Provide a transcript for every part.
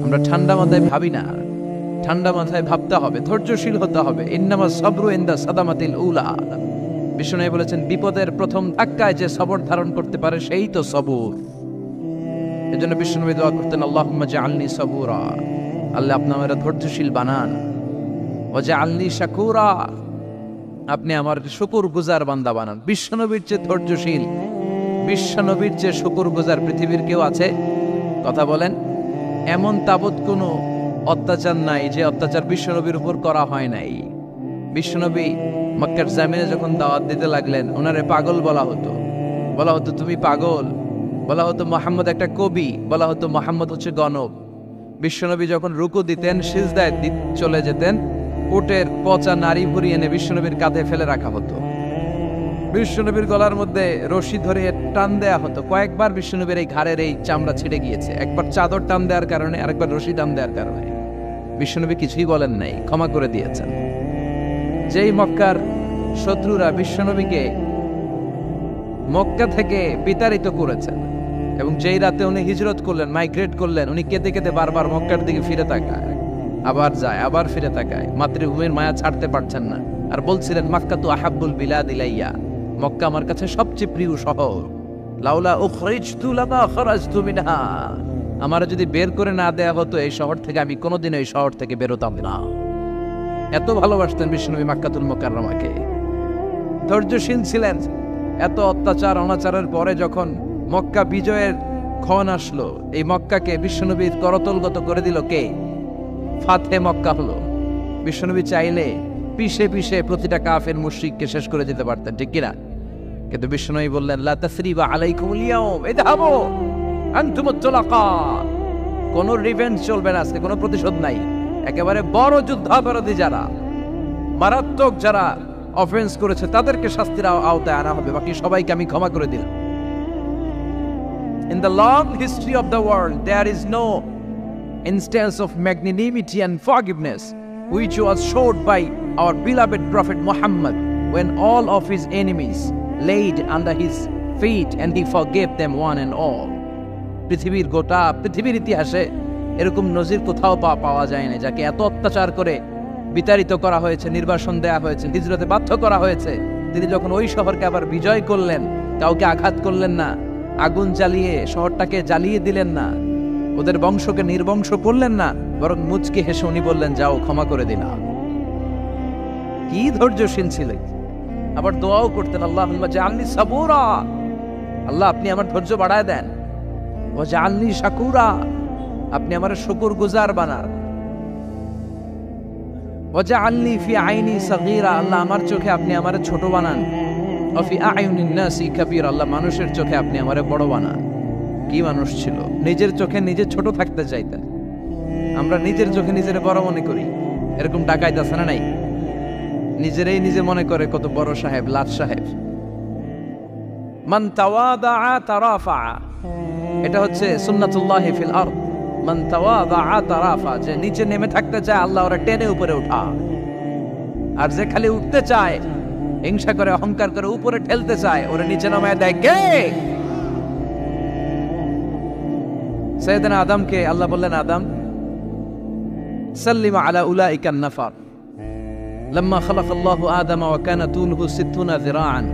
আমরা ঠান্ডা মাথায় ভাবি না, ঠান্ডা মাথায় ভাবতে হবে, ধৈর্যশীল হতে হবে। ইন্নামা সাবরু ইনদা সাদামাতিল উলা। বিষ্ণু বলেছেন, বিপদের প্রথম ধাক্কায় যে সবর ধারণ করতে পারে সেই তো সবুর। এজন্য বিষ্ণু দোয়া করতেন, আল্লাহুম্মা জাআলনি সাবুরা, আল্লাহ আপনি আমাকে ধৈর্যশীল বানান। ওয়া জাআলনি শাকুরা, আপনি আমার শুকরগুজার বান্দা বানান। বিশ্বনবীর যে ধৈর্যশীল, বিশ্বনবীর যে শুকরগুজার পৃথিবীর কেউ আছে? কথা বলেন। এমন তাবৎ কোনো অত্যাচার নাই যে অত্যাচার বিশ্বনবীর উপর করা হয় নাই। বিশ্বনবী মক্কার জামিনে যখন দাওয়াত দিতে লাগলেন, ওনারে পাগল বলা হতো, বলা হতো তুমি পাগল, বলা হতো মুহাম্মদ একটা কবি, বলা হতো মুহাম্মদ হচ্ছে গণক। বিশ্বনবী যখন রুকু দিতেন, সিজদায় চলে যেতেন, উটের পচা নারী ভুরি এনে বিশ্বনবীর কাঁধে ফেলে রাখা হতো। বিশ্বনবীর গলার মধ্যে রশি ধরে টান দেয়া হতো। কয়েকবার বিশ্বনবীর এই ঘাড়ের এই চামড়া ছিঁড়ে গিয়েছে, একবার চাদর টান দেওয়ার কারণে, আরেকবার রশি টান দেওয়ার কারণে। বিশ্বনবী কিছুই বলেন নাই, ক্ষমা করে দিয়েছেন। যেই মক্কার শত্রুরা বিশ্বনবীকে মক্কা থেকে বিতাড়িত করেছেন, এবং যেই রাতে উনি হিজরত করলেন, মাইগ্রেট করলেন, উনি কেঁদে কেঁদে বারবার মক্কার দিকে ফিরে তাকায়, আবার যায়, আবার ফিরে তাকায়, মাতৃভূমির মায়া ছাড়তে পারছেন না। আর বলছিলেন, মাক্কা তু আহাব্বুল বিলাদ ইলাইয়া, মক্কা আমার কাছে সবচেয়ে প্রিয় শহর। লাউলা উখরিজতু লামা খরাজতু মিনহা, আমার যদি বের করে না দেয়া হতো এই শহর থেকে, আমি কোনোদিন এই শহর থেকে বেরোতাম না। এত ভালোবাসতেন বিশ্বনবী মক্কাতুল মুকাররমাকে। ধৈর্যশীল ছিলেন। এত অত্যাচার অনাচারের পরে যখন মক্কা বিজয়ের ক্ষণ আসলো, এই মক্কাকে বিশ্বনবীর করতলগত করে দিল কে? ফাতে মক্কা হলো। বিশ্বনবী চাইলে পিষে পিষে প্রতিটা কাফের মুশরিককে শেষ করে দিতে পারতেন, ঠিক কিনা? কিন্তু বিশ্বনবী বললেন, লা তাসরিবা আলাইকুমুল ইয়াউম ইযহাবু আনতুমুত তুলাকা, কোন রিভেঞ্জ চলবে না আজকে, কোনো প্রতিশোধ নাই। একেবারে বড় যুদ্ধাপরাধী যারা, মারাত্মক যারা অফেন্স করেছে, তাদেরকে শাস্তির আওতায় আনা হবে, বাকি সবাইকে আমি ক্ষমা করে দিলাম। In the long history of the world, there is no instance of magnanimity and forgiveness which was showed by our beloved Prophet Muhammad when all of his enemies laid under his feet and he forgave them one and all. পৃথিবীর গোটা পৃথিবীর ইতিহাসে এরকম নজির কোথাও পাওয়া যায় না, যাকে এত অত্যাচার করে বিতাড়িত করা হয়েছে, নির্বাসন দেয়া হয়েছে, হিজরতে বাধ্য করা হয়েছে। তিনি যখন ওই শহরকে আবার বিজয় করলেন, কাউকে আঘাত করলেন না, আগুন জ্বালিয়ে শহরটাকে জ্বালিয়ে দিলেন না, ওদের বংশকে নির্বংশ করলেন না, বরং মুচকি হেসে উনি বললেন, যাও ক্ষমা করে দিলাম। কি ধৈর্যশীল ছিলেন। আবার দোয়াও করতেন, আল্লাহুম্মা জাআলনি সাবুরা, আল্লাহ আপনি আমার ধৈর্য বাড়ায় দেন। ওয়া জাআলনি শাকুরা, আপনি আমার শুকরগুজার বানান। ওয়া জাআলনি ফি আইনি সাগীরা, আল্লাহ আমার চোখে আপনি আমারে ছোট বানান। ওয়া ফি আয়ুনিন নাসি কাবীরা, আল্লাহ মানুষের চোখে আপনি আমারে বড় বানান। কি মানুষ ছিল, নিজের চোখে নিজে ছোট থাকতে চাইতেন। আমরা নিজের চোখে নিজের বড় মনে করি, এরকম ডাকাইত আছে না নাই? নিজেরাই নিজে মনে করে কত বড় সাহেব, লাট সাহেব। মান তাওয়াদা তারাফা, এটা হচ্ছে সুন্নাতুল্লাহি ফিল আরদ। মান তাওয়াদা তারাফা, যে নিচে নেমে থাকতে চায় আল্লাহ ওরা টেনে উপরে উঠা, আর যে খালি উঠতে চায়, হিংসা করে অহংকার করে উপরে ঠেলতে চায়, ওরা নিচে নামায় দেয় কে? সাইয়েদনা আদমকে আল্লাহ বললেন, আদম সাল্লিমা আলা উলাইকান নাফার লাম্মা খালাকাল্লাহু আদম ওয়া কানা তুলহু 60 যিরাআন।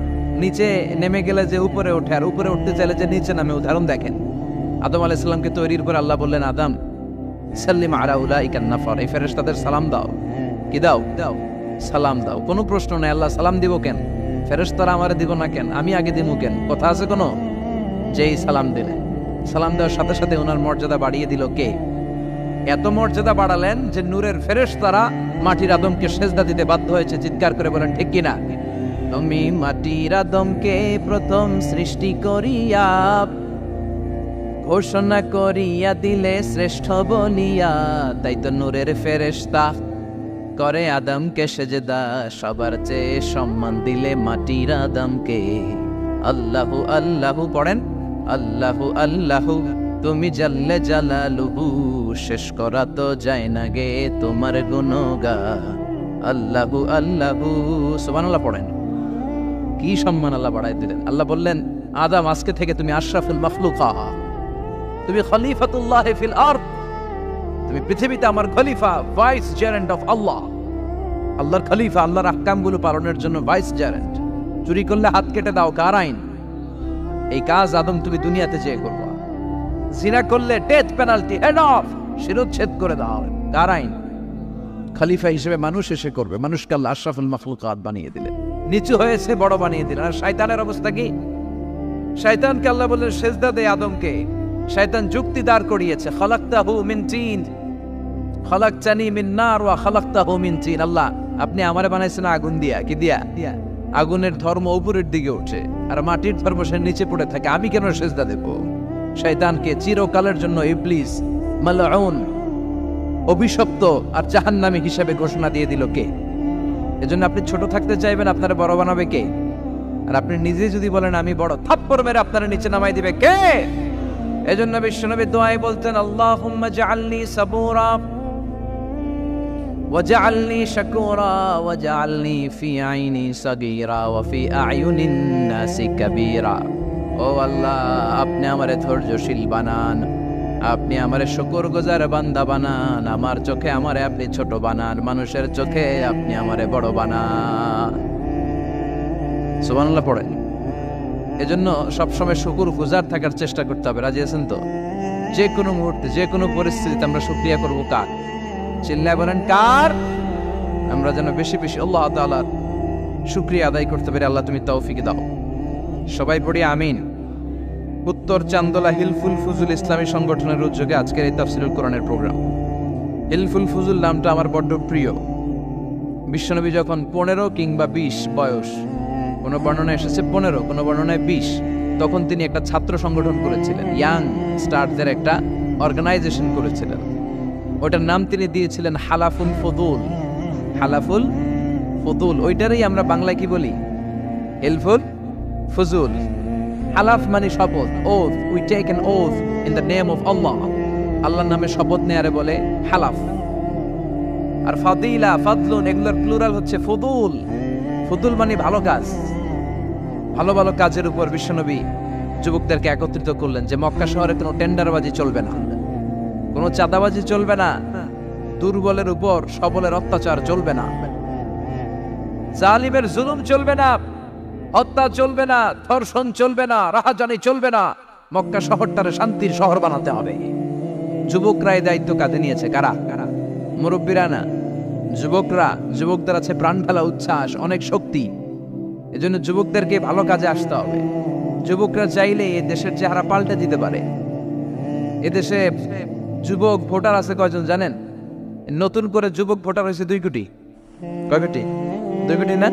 নিচে নেমে গেলে যে উপরে ওঠে, আর উপরে উঠতে চাইলে যে নিচে নামে। উদাহরণ দেখেন, আদম আলাইহিস সালামকে তৈরির পর আল্লাহ বললেন, আদম সাল্লিমা আলা উলাইকান নাফার, এই ফেরেশতাদের সালাম দাও। কি দাও? দাও, সালাম দাও। কোনো প্রশ্ন নাই, আল্লাহ সালাম দিব কেন? ফেরেশতারা আমারে দিব না কেন? আমি আগে দিব কেন? কথা আছে কোনো? যেই সালাম দিলেন, সালাম দেওয়ার সাথে সাথে ওনার মর্যাদা বাড়িয়ে দিল কে? এত মর্যাদা বাড়ালেন যে নূরের ফেরেশতারা মাটির আদমকে সেজদা দিতে বাধ্য হয়েছে। চিৎকার করে বলেন, ঠিক কিনা? তুমি মাটির আদমকে প্রথম সৃষ্টি করিয়া ঘোষণা করিয়া দিলে শ্রেষ্ঠ বলিয়া, তাই তো নূরের ফেরেশতা করে আদমকে সেজদা, সবার চেয়ে সম্মান দিলে মাটির আদমকে। আল্লাহু আল্লাহু পড়েন, আল্লাহু আল্লাহু তুমি জাল্লে জালালুহু, শেষ করা তো যায় না গে তোমার গুণগান। আল্লাহু আল্লাহু, সুবহানাল্লাহ পড়েন। কি সম্মান আল্লাহ বাড়াই দিলেন। আল্লাহ বললেন, আদম আজকে থেকে তুমি আশরাফুল মাখলুকা, তুমি খলিফাতুল্লাহ ফিল আরদ, তুমি পৃথিবীতে আমার খলিফা, ভাইস জেরেন্ট অফ আল্লাহ, আল্লাহর খলিফা, আল্লাহর আহকামগুলো পালনের জন্য ভাইস জেরেন্ট। চুরি করলে হাত কেটে দাও, কার আইন? এই কাজ আদম তুমি দুনিয়াতে যেয়ে করবা। জিনা করলে ডেথ পেনাল্টি, হেড অফ, শিরোচ্ছেদ করে দাও, কার আইন? খলিফা হিসেবে মানুষ এসে করবে। মানুষকে আল্লাহ আশরাফুল মাখলুকাত বানিয়ে দিলেন, নিচু হয়েছে বড় বানিয়ে দিলেন। আর শয়তানের অবস্থা কি? শয়তানকে আল্লাহ বললেন সেজদা দে আদমকে। শয়তান যুক্তি দাঁড় করিয়েছে, খালাকতাহু মিন তিন, খালাকতানি মিন নার ওয়া খালাকতাহু মিন তিন। আল্লাহ, আপনি আমারে বানাইছেন আগুন দিয়া, কি দিয়া? আগুনের ধর্ম উপরের দিকে ওঠে আর মাটির ধর্ম সে নিচে পড়ে থাকে, আমি কেন সেজদা দেব? শয়তানকে চিরকালের জন্য ইবলিস মালউন, অভিশপ্ত আর জাহান্নামী হিসেবে ঘোষণা দিয়ে দিল কে? এজন্য আপনি ছোট থাকতে চাইবেন, আপনারা বড় বানাবে কে? আর আপনি নিজে যদি বলেন আমি বড়, থাপ্পড় মেরে আপনারা নিচে নামাই দিবে কে? এজন্য বিশ্বনবী দোয়ায় বলতেন, আল্লাহুম্মা জাআলনি সাবুরা ওয়াজআলনি শাকুরা ওয়াজআলনি ফি আইনি সাগীরা ওয়া ফি আয়ুনিন নাসি কাবীরা। ও আল্লাহ, আপনি আমারে ধৈর্যশীল বানান, আপনি আমারে শুকরগুজার বান্দা বানান, আমার চোখে আমারে আপনি ছোট বানান, মানুষের চোখে আপনি আমারে বড় বানান। সুবহানাল্লাহ পড়েন। এজন্য সবসময় শুকরগুজার থাকার চেষ্টা করতে হবে। রাজি আছেন তো? যে কোনো মুহূর্তে, যে কোনো পরিস্থিতিতে আমরা শুকরিয়া করব কার? চিল্লায় বলেন কার? আমরা যেন বেশি বেশি আল্লাহ তাআলার শুকরিয়া আদায় করতে পারি। আল্লাহ তুমি তৌফিক দাও। সবাই পড়ি আমিন। উত্তর চান্দোলা হিলফুল ফুজুল ইসলামী সংগঠনের উদ্যোগে আজকের এই তাফসীরুল কোরআনের প্রোগ্রাম। হিলফুল ফুজুল নামটা আমার বড্ড প্রিয়। বিশ্বনবী যখন 15 কিংবা 20 বয়স, কোনো বর্ণনায় এসেছে 15, কোনো বর্ণনায় 20, তখন তিনি একটা ছাত্র সংগঠন করেছিলেন, ইয়াং স্টারদের একটা অর্গানাইজেশন করেছিলেন। ওটার নাম তিনি দিয়েছিলেন হালাফুল ফদুল। হালাফুল ফদুল, ওইটারই আমরা বাংলায় কি বলি? হিলফুল ফুজুল। হালাফ মানে শপথ, oath, we take an oath in the name of Allah. আল্লাহর নামে শপথ নেয়ারে বলে হালাফ। আর ফাদিলা, ফাদলুন, এগুলোর প্লুরাল হচ্ছে ফুদুল। ফুদুল মানে ভালো কাজ। ভালো ভালো কাজের উপর বিশ্বনবী যুবকদেরকে একত্রিত করলেন যে মক্কা শহরে কোনো টেন্ডারবাজি চলবে না, কোনো চাঁদাবাজি চলবে না, দুর্বলের উপর সবলের অত্যাচার চলবে না, জালিমের জুলুম চলবে না, হত্যা চলবে না, ধর্ষণ চলবে না, রাহাজানি চলবে না। মক্কা শহরটারে শান্তির শহর বানাতে হবে। যুবকরা এই দায়িত্ব কাঁধে নিয়েছে। কারা? মুরব্বীরা না, যুবকরা। যুবকদের আছে প্রাণ ঢালা উচ্ছ্বাস, অনেক শক্তি। এজন্য যুবকদেরকে ভালো কাজে আসতে হবে। যুবকরা চাইলে এই দেশের চেহারা পাল্টে দিতে পারে। এদেশে যুবক ভোটার আছে কয়জন জানেন? নতুন করে যুবক ভোটার হয়েছে 2 কোটি। কয় কোটি? 2 কোটি না?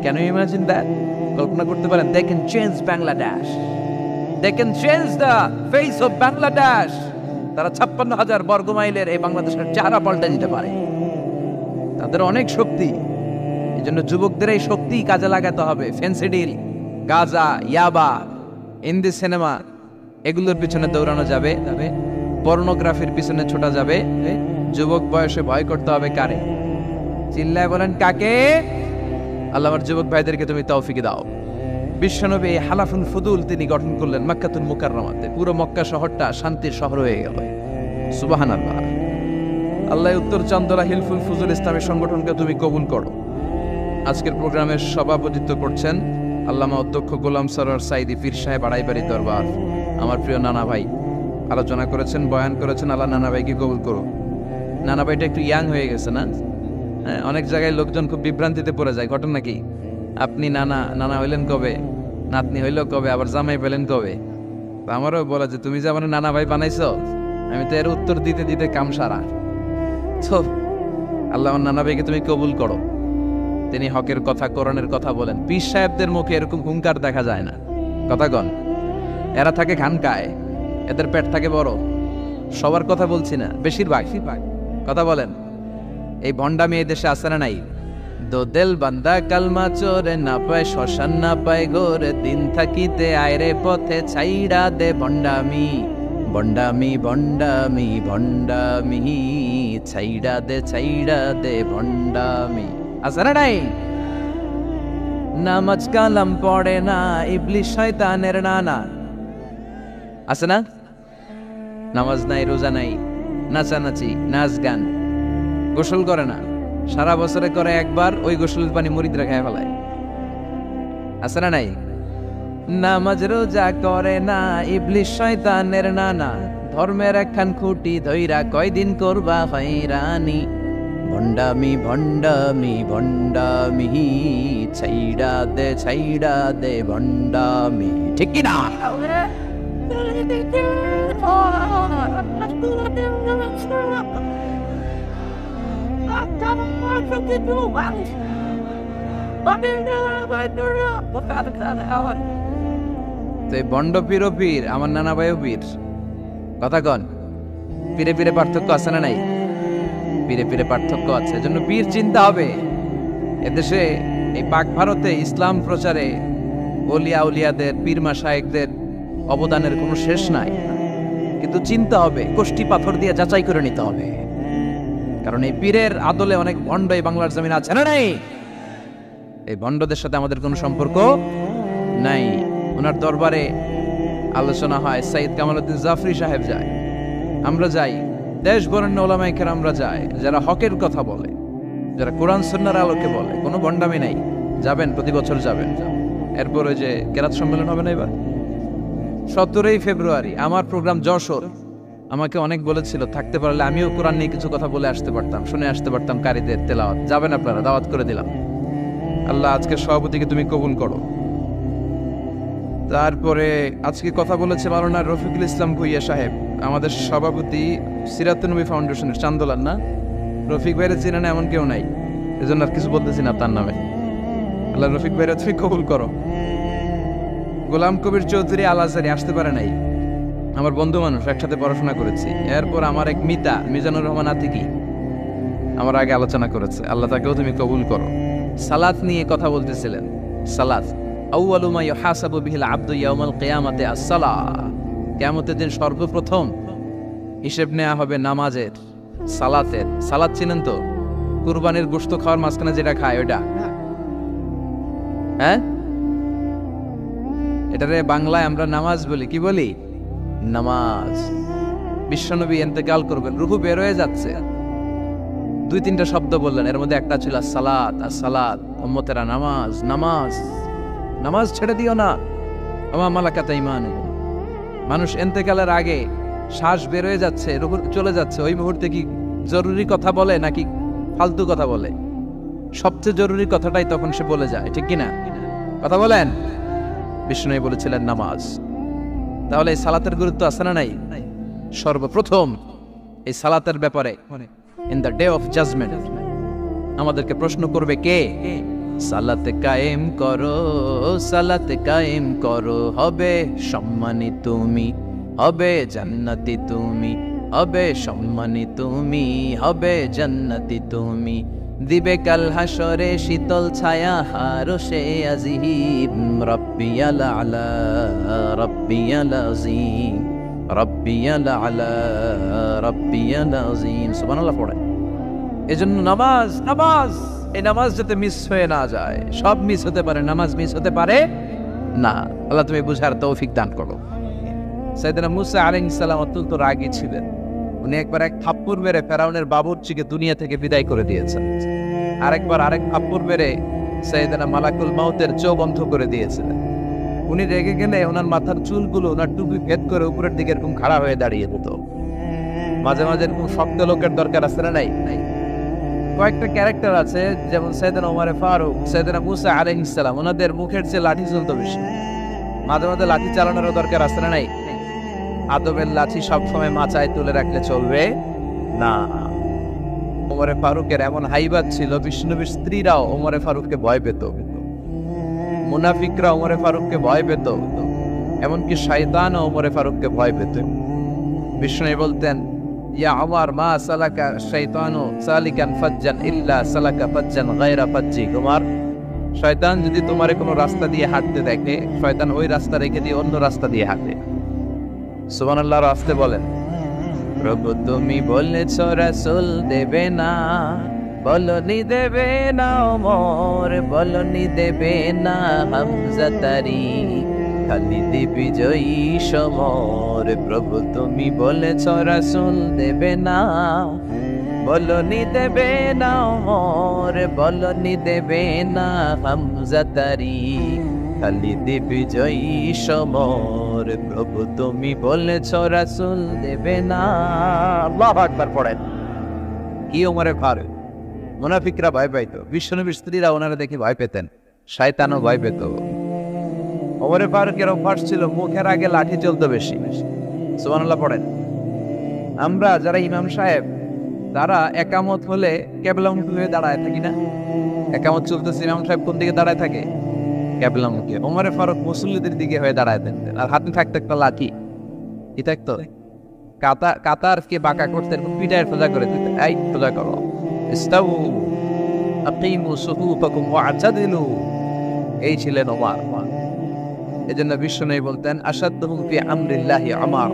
Can you imagine that? কল্পনা করতে পারেন? They can change Bangladesh. They can change the face of Bangladesh. তারা 56,000 বর্গ মাইলের এই বাংলাদেশের চেহারা পাল্টে দিতে পারে। তাদের অনেক শক্তি। এজন্য যুবকদের এই শক্তি কাজে লাগাতে হবে। ফেন্সিডিল, গাঁজা, ইয়াবা, হিন্দি সিনেমা, এগুলোর পিছনে দৌড়ানো যাবে, পর্নোগ্রাফির পিছনে ছোটা যাবে। যুবক বয়সে ভয় করতে হবে কারে? চিল্লায় বলেন কাকে? আল্লাহ আমার যুবক ভাইদেরকে তুমি তৌফিক দাও। বিশ্বনবী হালাফুল ফুদুল তিনি গঠন করলেন মক্কাতুল মুকাররমাতে। পুরো মক্কা শহরটা শান্তির শহর হয়ে গেল। সুবহানাল্লাহ। আল্লাহ উত্তর চান্দোলা হিলফুল ফুজুল ইসলামী সংগঠনকে তুমি কবুল করো। আজকের প্রোগ্রামের সভাপতিত্ব করছেন আল্লামা অধ্যক্ষ গোলাম সরোয়ার সাইদি পীর সাহেব, আড়াইবাড়ি দরবার। আমার প্রিয় নানা ভাই আলোচনা করেছেন, বয়ান করেছেন। আল্লাহ নানা ভাইকে কবুল করো। নানা ভাইটা একটু ইয়াং হয়ে গেছে না? হ্যাঁ, অনেক জায়গায় লোকজন খুব বিভ্রান্তিতে পড়ে যায়। ঘটনা কি? আপনি নানা হইলেন কবে, নাতনি হইল কবে, আবার জামাই পেলেন কবে? আমারও বলা যে তুমি যে আমার নানা ভাই বানাইছো, আমি তো এর উত্তর দিতে দিতে কাম সারা। তো আল্লাহ আমার নানা ভাইকে তুমি কবুল করো। তিনি হকের কথা, কোরআনের কথা বলেন। পীর সাহেবদের মুখে এরকম হুঙ্কার দেখা যায় না। কথা কন। এরা থাকে খানকায়, এদের পেট থাকে বড়। সবার কথা বলছি না, বেশিরভাগ। কথা বলেন। এই ভণ্ডামি এই দেশে আছে না নাই? দো দেল বান্দা কালমা চোরে, না পায় শ্মশান না পায় ঘোরে, দিন থাকিতে আয়রে পথে ছাইড়া দে ভণ্ডামি, ভণ্ডামি ভণ্ডামি ভণ্ডামি, ছাইড়া দে ভণ্ডামি। আছে না নাই? নামাজ কালাম পড়ে না, ইবলিশ শয়তানের নানা। আছে না? নামাজ নাই, রোজা নাই, নাচানাচি, নাচ গান, গোসল করে না, সারা বছরে করে একবার, ওই গোসলের পানি মুরিদরা খায় ফেলায়। আছে না নাই? নামাজ রোজা করে না, ইবলিশ শয়তানের নানা, ধর্মের একখান খুঁটি ধইরা কয়দিন করবা হয়রানি। ভণ্ডামি ভণ্ডামি ভণ্ডামি, ছাইড়া দে ভণ্ডামি, ঠিক কি না? বন্ড পীর ও পীর, আমার নানা ভাইও পীর। কথা কন, পীরে পীরে পার্থক্য আছে না নাই? পীরে পীরে পার্থক্য আছে, এজন্য পীর চিন্তা হবে। এদেশে এই পাক ভারতে ইসলাম প্রচারে ওলিয়া উলিয়াদের, পীর মাশায়েখদের অবদানের কোনো শেষ নাই, কিন্তু চিন্তা হবে, কোষ্টি পাথর দিয়ে যাচাই করে নিতে হবে। কারণ এই পীরের আদলে অনেক ভণ্ড এই বাংলার জমিন আছে না নাই? এই ভণ্ডদের সাথে আমাদের কোনো সম্পর্ক নাই। ওনার দরবারে আলোচনা হয়, সাইয়্যিদ কামালউদ্দিন জাফরি সাহেব যায়, আমরা যাই, দেশ বরেণ্য ওলামায়ে কেরামরা যায়, যারা হকের কথা বলে, যারা কোরআন সুন্নাহর আলোকে বলে, কোনো ভণ্ডামি নাই। যাবেন, প্রতি বছর যাবেন। এরপর ওই যে কেরাত সম্মেলন হবে না এবার 17 ফেব্রুয়ারি, আমার প্রোগ্রাম যশোর। আমাকে অনেক বলেছিল থাকতে পারলে আমিও কোরআন নিয়ে কিছু কথা বলে আসতে পারতাম, শুনে আসতে পারতাম কারীদের তেলাওয়াত। যাবেন আপনারা, দাওয়াত করে দিলাম। আল্লাহ আজকে সভাপতিকে তুমি কবুল করো। তারপরে আজকে কথা বলেছে মাওলানা রফিকুল ইসলাম ভুইয়া সাহেব, আমাদের সভাপতি সিরাতুন নবী ফাউন্ডেশনের চান্দোলার। না, রফিক ভাইয়ের চিনে না এমন কেউ নাই, এজন্য আর কিছু বলতেছি না তার নামে। আল্লাহ রফিক ভাইয়ের তুমি কবুল করো। গোলাম কবির চৌধুরী আল আজহারি আসতে পারে নাই, আমার বন্ধু মানুষ, একসাথে পড়াশোনা করেছি। এরপর আমার এক মিতা মিজানুর রহমান আতিকি আমার আগে আলোচনা করেছে, আল্লাহ তাকেও তুমি কবুল করো। সালাত নিয়ে কথা বলতেছিলেন। সালাত আউয়ালু মা ইউহাসাবু বিহিল আবদু ইয়াউমাল কিয়ামাতি আস-সালাহ, কিয়ামতের দিন সর্বপ্রথম হিসেব নেওয়া হবে নামাজের, সালাতের। সালাত চিনেন তো? কুরবানির গোশত খাওয়ার মাঝখানে যেটা খায় ওটা, হ্যাঁ, এটারে বাংলায় আমরা নামাজ বলি। কি বলি? নামাজ। বিশ্বনবী ইন্তেকাল করবেন, রূহ বের হয়ে যাচ্ছে, 2-3টা শব্দ বললেন, এর মধ্যে একটা ছিল সালাত। আর সালাত, উম্মতেরা নামাজ, নামাজ, নামাজ ছেড়ে দিও না। আমা মালাকাত ঈমানুকুম। মানুষ ইন্তেকালের আগে শ্বাস বের হয়ে যাচ্ছে, রূহ চলে যাচ্ছে, ওই মুহূর্তে কি জরুরি কথা বলে নাকি ফালতু কথা বলে? সবচেয়ে জরুরি কথাটাই তখন সে বলে যায়, ঠিক কিনা? কথা বলেন। বিষ্ণু বলেছিলেন নামাজ। তাহলে এই সালাতের গুরুত্ব আছে না নাই? সর্বপ্রথম এই সালাতের ব্যাপারে in the day of judgement আমাদেরকে প্রশ্ন করবে কে? সালাত কায়েম করো, সালাত কায়েম করো, হবে সম্মানী তুমি, হবে জান্নাতি তুমি, হবে সম্মানী তুমি, হবে জান্নাতি তুমি। দিবে কাল হাসরে শীতল ছায়া হারশে আজিম, রব্বিয়াল আলা রব্বিয়াল আযীম, রব্বিয়াল আলা রব্বিয়াল আযীম। সুবহানাল্লাহ পড়ে। এজন্য নামাজ, নামাজ, এই নামাজ যাতে মিস হয়ে না যায়। সব মিস হতে পারে, নামাজ মিস হতে পারে না। আল্লাহ তুমি বুঝার তৌফিক দান করো। সাইয়েদনা মুসা আলাইহিস সালাম অত্যন্ত রাগী ছিলেন। উনি একবার এক থাপ্পড় মেরে ফেরাউনের বাবুর্চিকে দুনিয়া থেকে বিদায় করে দিয়েছেন। আরেক থাপ্পড় মেরে সাইয়েদনা মালাকুল মাউতের চোখ বন্ধ করে দিয়েছিলেন। উনি রেগে গেলে ওনার মাথার চুলগুলো ওনার টুপি ভেদ করে উপরের দিকে এরকম খাড়া হয়ে দাঁড়িয়ে যেত। মাঝে মাঝে এরকম শক্ত লোকের দরকার আছে না নাই? কয়েকটা ক্যারেক্টার আছে, যেমন সাইয়েদনা ওমর ফারুক, সাইয়েদনা মুসা আলাইহিস সালাম, ওনাদের মুখের চেয়ে লাঠি চলতো বেশি। মাঝে মাঝে লাঠি চালানোর দরকার আছে না নাই? আদবের লাঠি সবসময় মাচায় তুলে রাখলে চলবে না। ওমরে ফারুকের এমন হাইবাত ছিল, বিষ্ণুনবীর স্ত্রীরাও ওমরে ফারুককে ভয় পেত, মুনাফিকরা ওমরে ফারুককে ভয় পেত, এমনকি শয়তানও ওমরে ফারুককে ভয় পেত। বিষ্ণু বলতেন, ইয়া ওমর মা সালাকা শাইতানু সালিকান ফাজ্জান ইল্লা সালাকা ফাজ্জান গায়রা ফাজ্জিক। ওমর, শয়তান যদি তোমারে কোনো রাস্তা দিয়ে হাঁটতে দেখে, শয়তান ওই রাস্তা রেখে দিয়ে অন্য রাস্তা দিয়ে হাঁটে। সুবহানাল্লাহ। আসতে বলেন, প্রভু তুমি বলেছ রাসূল দেবে না, বলনি দেবে না ওমর, বলনি দেবে না হামজা তারি, খালিদ বিজয়ী সমর প্রভু তুমি বলেছ রাসূল দেবে না, বলনি দেবে না ওমর, বলনি দেবে না হামজা তারিক, খালিদ বিজয়ী সমর প্রভু তুমি বলেছ রাসূল দেবে না। আল্লাহু আকবার পড়েন। কি ওমরে ফারুক, মুনাফিকরা ভয় পাইতো, বিশ্বনবীর স্ত্রীরা ওনারা দেখে ভয় পেতেন, শয়তানও ভয় পেত। ওমরে ফারুকের অভ্যাস ছিল মুখের আগে লাঠি চলতো বেশি। সুবহানাল্লাহ পড়েন। আমরা যারা ইমাম সাহেব তারা একামত হলে কেবলামুখী হয়ে দাঁড়ায় থাকি না? একামত চলতেছে, ইমাম সাহেব কোন দিকে দাঁড়ায় থাকে? কেবলামুখী। ওমরে ফারুক মুসল্লিদের দিকে হয়ে দাঁড়ায় থাকতেন, আর হাতে থাকতো একটা লাঠি। কি থাকতো? কাতারকে বাঁকা করতেন, পিঠায় সোজা করে দিতেন, এই সোজা করো, ইস্তাউ আকিমু সুফুফাকুম ওয়া'তাদিলু। এই ছিলেন ওমর। এজন্য বিশ্বনবী বলতেন আশাদ্দুহুম ফি আমরিল্লাহি ওমর,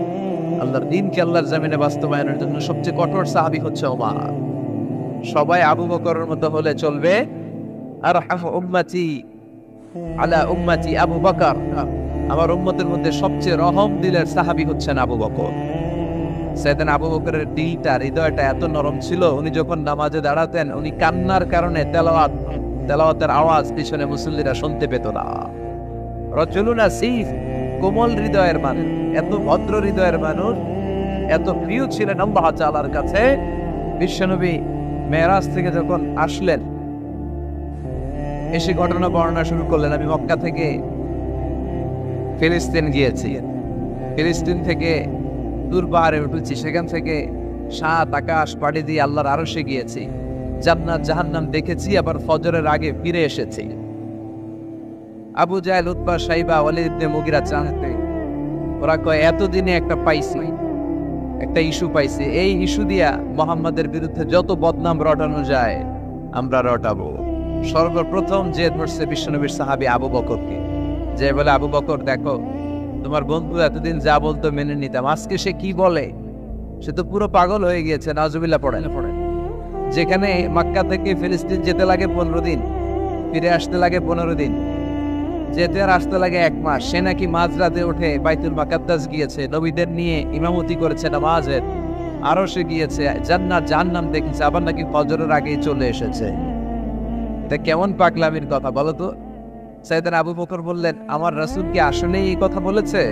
আল্লাহর দ্বীনকে আল্লাহর জমিনে বাস্তবায়নের জন্য সবচেয়ে কঠোর সাহাবী হচ্ছে ওমর। সবাই আবু বকরের মতো হলে চলবে। আরহামু উম্মতি আলা উম্মতি আবু বকর, আমার উম্মতের মধ্যে সবচেয়ে রহম দিলের সাহাবী হচ্ছেন আবু বকর। সাইয়েদনা আবু বকরের দিলটা, হৃদয়টা এত নরম ছিল, উনি যখন নামাজে দাঁড়াতেন উনি কান্নার কারণে তেলাওয়াতের আওয়াজ পিছনে মুসল্লিরা শুনতে পেত না। রজুলুন আসিফ, কোমল হৃদয়ের মানুষ, এত ভদ্র হৃদয়ের মানুষ, এত প্রিয় ছিলেন আল্লাহ তাআলার কাছে। বিশ্বনবী মেরাজ থেকে যখন আসলেন, এসে ঘটনা বর্ণনা শুরু করলেন, আমি মক্কা থেকে ফিলিস্তিন গিয়েছি, ফিলিস্তিন থেকে দূর পাহাড়ে উঠেছি, সেখান থেকে 7 আকাশ পাড়ি দিয়ে আল্লাহর আরশে গিয়েছি, জান্নাত জাহান্নাম দেখেছি, আবার ফজরের আগে ফিরে এসেছি। আবু জাহেল, উতবা, সাইবা, ওয়ালিদ ইবনে মুগিরা জানতে, ওরা কয় এতদিনে একটা পাইছি, একটা ইস্যু পাইছি, এই ইস্যু দিয়া মুহাম্মাদের বিরুদ্ধে যত বদনাম রটানো যায় আমরা রটাবো। সর্বপ্রথম যে ধরছে বিশ্বনবীর সাহাবী আবু বকরকে, যে বলে আবু বকর দেখো তোমার বন্ধু এতদিন যা বলতো মেনে নিতাম, আজকে সে কি বলে, সে তো পুরো পাগল হয়ে গিয়েছে। নাউজুবিল্লাহ পড়েন। যেখানে মক্কা থেকে ফিলিস্তিন যেতে লাগে 15 দিন, ফিরে আসতে লাগে 15 দিন, যেতে আর আসতে লাগে 1 মাস, সে নাকি মাঝরাতে উঠে বাইতুল মুকাদ্দাস গিয়েছে, নবীদের নিয়ে ইমামতি করেছে নামাজের, আরো সে গিয়েছে, জান্নাত জাহান্নাম দেখেছে, আবার নাকি ফজরের আগেই চলে এসেছে। এটা কেমন পাগলামির কথা বলো তো? সাইয়েদনা আবু বকর বললেন আমার রাসূল কি আসলেই এই কথা বলেছে?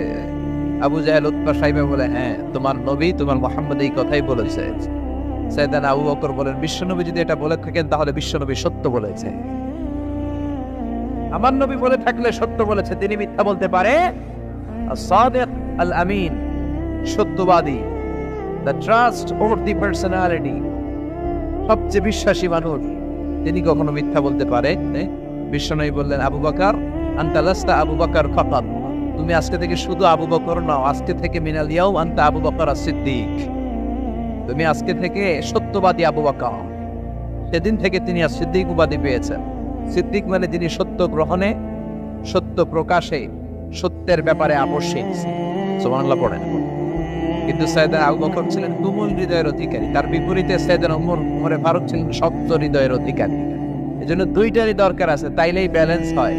আবু জাহেল, উতবা, সাইবা বলে হ্যাঁ, তোমার নবী, তোমার মুহাম্মদ এই কথাই বলেছে। সাইয়েদনা আবু বকর বলেন বিশ্বনবী যদি এটা বলে থাকেন তাহলে বিশ্বনবী সত্য বলেছে। আমার নবী বলে থাকলে সত্য বলেছে, তিনি মিথ্যা বলতে পারে? as-sadiq al-amin, সত্যবাদী, the trustworthy personality, সবচেয়ে বিশ্বাসী মানুষ, তিনি কখনো মিথ্যা বলতে পারে? বিশ্বনবী বললেন আবু বকর আনতা লাস্তা আবু বকর ফাকাত, তুমি আজকে থেকে শুধু আবু বকর নও, আজকে থেকে মিনাল ইয়াউম আনতা আবু বকর as-সিদ্দিক, তুমি আজকে থেকে সত্যবাদী আবু বকর। সেদিন থেকে তিনি as-সিদ্দিক উপাধি পেয়েছেন। সিদ্দিক মানে যিনি সত্য গ্রহণে, সত্য প্রকাশে, সত্যের ব্যাপারে আপসহীন। সুবহানাল্লাহ পড়েন। কিন্তু সাইয়েদনা আবু বকর ছিলেন তুমুল হৃদয়ের অধিকারী, তার বিপরীতে সাইয়েদনা ওমরে ফারুক ছিলেন শক্ত হৃদয়ের অধিকারী। এজন্য দুইটারই দরকার আছে, তাইলেই ব্যালেন্স হয়।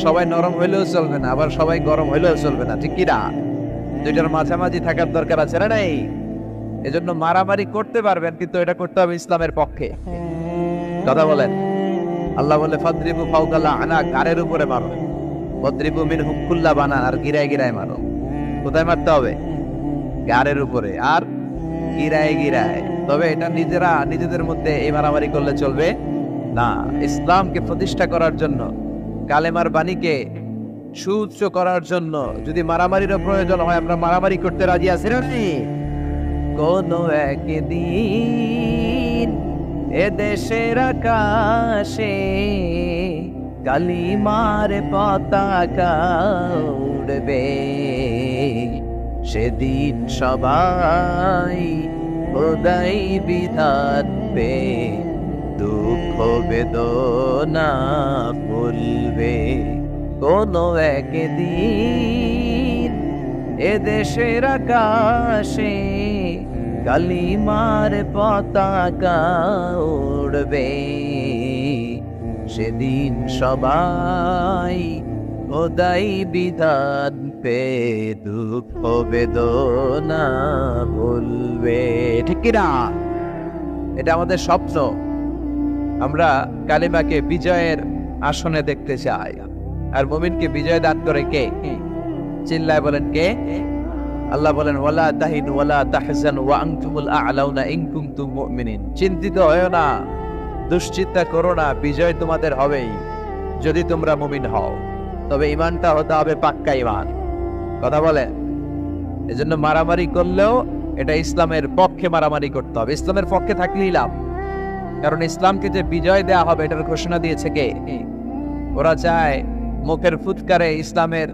সবাই নরম হইলেও চলবে না, আবার সবাই গরম হইলেও চলবে না, ঠিক কি না? দুইটার মাঝামাঝি থাকার দরকার আছে না নাই? এজন্য মারামারি করতে পারবেন, কিন্তু এটা করতে হবে ইসলামের পক্ষে। কথা বলেন। আল্লাহ বলে ফাদরিবু ফাওকাল আনা, গারের উপরে মারো, ফাদরিবু মিনহুম কুল্লা বানান, আর গিরায় গিরায় মারো। কোথায় মারতে হবে? গারের উপরে আর গিরায় গিরায়। তবে এটা নিজেদের মধ্যে এই মারামারি করলে চলবে না। ইসলামকে প্রতিষ্ঠা করার জন্য, কালেমার বাণীকে সুউচ্চ করার জন্য যদি মারামারিরও প্রয়োজন হয়, আমরা মারামারি করতে রাজি আছি না? কোন একদিন এ দেশের আকাশে কালিমার পতাকা উড়বে, সেদিন সবাই খোদাই বিধান পে দুঃখ বেদনা ভুলবে। কোন একদিন এ দেশের আকাশে কালিমার পতাকা উড়বে, সেদিন সবাই খোদাই বিধান পে দুঃখ বেদনা ভুলবে, ঠিক কিনা? এটা আমাদের স্বপ্ন। আমরা কালিমাকে বিজয়ের আসনে দেখতে চাই। আর মুমিনকে বিজয় দান করে কে? চিল্লায় বলেন কে? আল্লাহ বলেন ওয়ালা তাহিনু ওয়ালা তাহজানু ওয়া আনতুমুল আ'লাউনা ইন কুনতুম মুমিনিন। চিন্তিত হয়ো না, দুশ্চিন্তা করো না, বিজয় তোমাদের হবেই যদি তোমরা মুমিন হও। তবে ঈমানটা হতে হবে পাক্কা ঈমান। কথা বলেন? এজন্য মারামারি করলেও এটা ইসলামের পক্ষে মারামারি করতে হবে, ইসলামের পক্ষে থাকলেই লাভ। কারণ ইসলামকে যে বিজয় দেয়া হবে এটার ঘোষণা দিয়েছে কে? ওরা চায় মুখের ফুৎকারে ইসলামের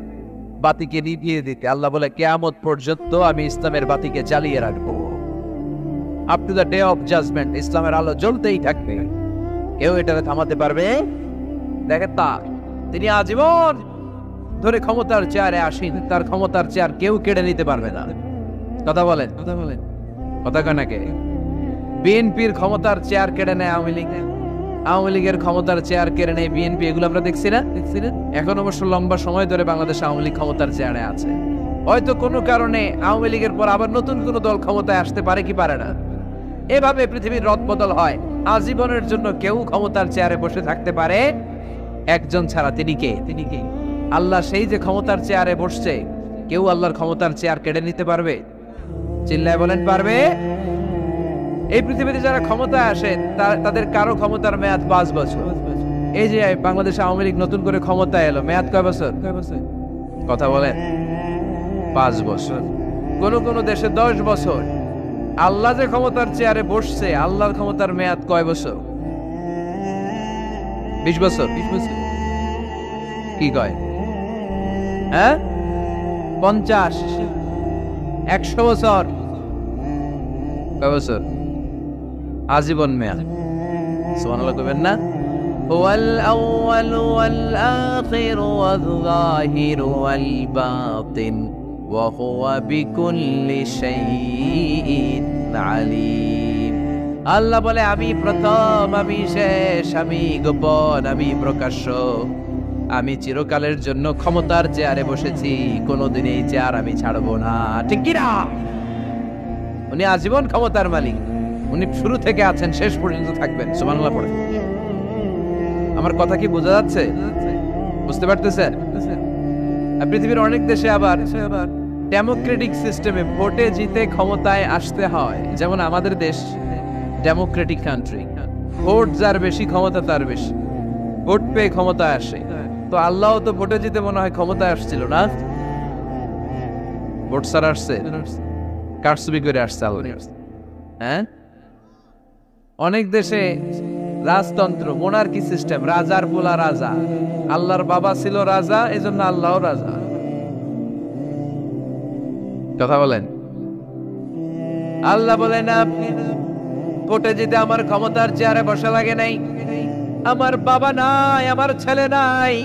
বাতিকে নিভিয়ে দিতে। আল্লাহ বলে কিয়ামত পর্যন্ত আমি ইসলামের বাতিকে জ্বালিয়ে রাখবো। Up to the day of judgement ইসলামের আলো জ্বলতেই থাকবে, কেউ এটাকে থামাতে পারবে? দেখেন তিনি আজীবন ধরে ক্ষমতার চেয়ারে আসেন, তার ক্ষমতার চেয়ার কেউ কেড়ে নিতে পারবে না। কথা বলেন? কথা কয় নাকি? বিএনপির ক্ষমতার চেয়ার কেড়ে নেয় আওয়ামী লীগ, আওয়ামী লীগের ক্ষমতার চেয়ার কেড়ে নেয় বিএনপি। এগুলো আমরা দেখছি না? এখন অবশ্য লম্বা সময় ধরে বাংলাদেশ আওয়ামী লীগ ক্ষমতার চেয়ারে আছে। হয়তো কোনো কারণে আওয়ামী লীগের পর আবার নতুন কোনো দল ক্ষমতায় আসতে পারে কি পারে না। এভাবে পৃথিবীর রদবদল হয়। আজীবনের জন্য কেউ ক্ষমতার চেয়ারে বসে থাকতে পারে একজন ছাড়া। তিনি কে? আল্লাহ। সেই যে ক্ষমতার চেয়ারে বসছে, কেউ আল্লাহর ক্ষমতার চেয়ার কেড়ে নিতে পারবে? চিল্লায় বলেন পারবে? এই পৃথিবীতে যারা ক্ষমতায় আসে তাদের কারো ক্ষমতার মেয়াদ 5 বছর। এই যে বাংলাদেশ আওয়ামী লীগ নতুন করে ক্ষমতায় এলো, মেয়াদ কয় বছর? কথা বলেন? 5 বছর। কোন কোন দেশে 10 বছর। আল্লাহ যে ক্ষমতার চেয়ারে বসছে, আল্লাহর ক্ষমতার মেয়াদ কয় বছর? 20 বছর। কি কয়? হ্যাঁ, 50, 100 বছর। কয় বছর? আজীবন মেয়াদ। সুবহানাল্লাহ কইবেন না? হুয়াল আউয়ালু ওয়াল আখিরু ওয়াল যাহিরু ওয়াল বাতিন ওয়া হুয়া বিকুল্লি শাইইন আলীম। আল্লাহ বলে আমি প্রথম, আমি শেষ, আমি গোপন, আমি প্রকাশ্য। আমি চিরকালের জন্য ক্ষমতার চেয়ারে বসেছি, কোনোদিন এই চেয়ার আমি ছাড়বো না, ঠিক কি না? উনি আজীবন ক্ষমতার মালিক। উনি শুরু থেকে আছেন, শেষ পর্যন্ত থাকবেন। সুবহানাল্লাহ পড়ে। আমার কথা কি বোঝা যাচ্ছে? বুঝতে পারতেছেন? পৃথিবীর অনেক দেশে আবার ডেমোক্রেটিক সিস্টেমে ভোটে জিতে ক্ষমতায় আসতে হয়। যেমন আমাদের দেশ ডেমোক্রেটিক কান্ট্রি। ভোট যার বেশি, ক্ষমতা তার বেশি। ভোট পেয়ে ক্ষমতায় আসে। তো আল্লাহ তো ভোটে জিতে মনে হয় ক্ষমতায় আসছিল না, ভোট ছাড়া আসছে, কারচুপি করে আসছে আল্লাহ। হ্যাঁ, অনেক দেশে রাজতন্ত্র, মোনার্কি সিস্টেম, রাজার পোলা রাজা। আল্লাহর বাবা ছিল রাজা, এজন্য আল্লাহও রাজা। কথা বলেন? আল্লাহ বলেন আপনি ভোটে জিতে আমার ক্ষমতার চেয়ারে বসা লাগে নাই। আমার বাবা নাই, আমার ছেলে নাই,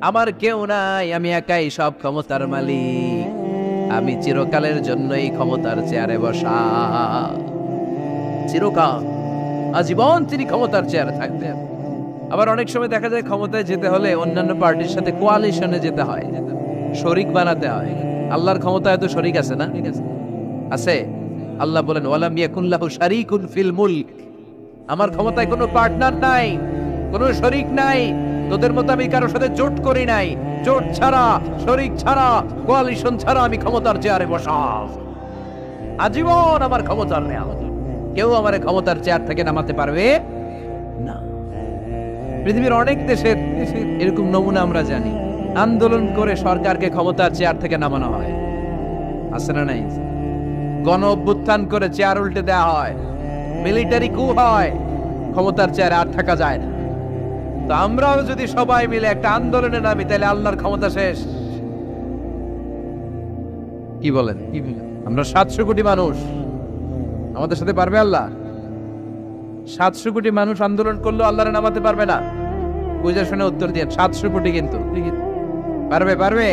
আমার কেউ নাই, আমি একাই সব ক্ষমতার মালিক। আমি চিরকালের জন্য এই ক্ষমতার চেয়ারে বসা। চিরকাল, আজীবন তিনি ক্ষমতার চেয়ারে থাকবেন। আবার অনেক সময় দেখা যায় ক্ষমতায় যেতে হলে অন্যান্য পার্টির সাথে কোয়ালিশনে যেতে হয়, শরিক বানাতে হয়। আল্লাহর ক্ষমতায় তো শরিক আছে না? আছে। আল্লাহ বলেন ওয়ালাম ইয়াকুল্লাহু শারীকুন ফিল মুলক। আমার ক্ষমতায় কোনো পার্টনার নাই, কোনো শরিক নাই। তোদের মতো আমি কারোর সাথে জোট করি নাই। জোট ছাড়া, শরিক ছাড়া, কোয়ালিশন ছাড়া আমি ক্ষমতার চেয়ারে বসা। আজীবন আমার ক্ষমতার মেয়াদ। কেউ আমার ক্ষমতার চেয়ার থেকে নামাতে পারবে না। পৃথিবীর অনেক দেশের এরকম নমুনা আমরা জানি। আন্দোলন করে সরকারকে ক্ষমতার চেয়ার থেকে নামানো হয়, আছে না নাই? গণ অভ্যুত্থান করে চেয়ার উল্টে দেওয়া হয়, মিলিটারি কু হয়, ক্ষমতার চেয়ারে আর থাকা যায় না। তো আমরাও যদি সবাই মিলে একটা আন্দোলনে নামি, তাহলে আল্লাহর ক্ষমতা শেষ। কি বলেন? আমরা 700 কোটি মানুষ, আমাদের সাথে পারবে আল্লাহ? 700 কোটি মানুষ আন্দোলন করলেও আল্লাহরে নামাতে পারবে না? বুঝে শুনে উত্তর দিয়ে। 700 কোটি কিন্তু পারবে? পারবে?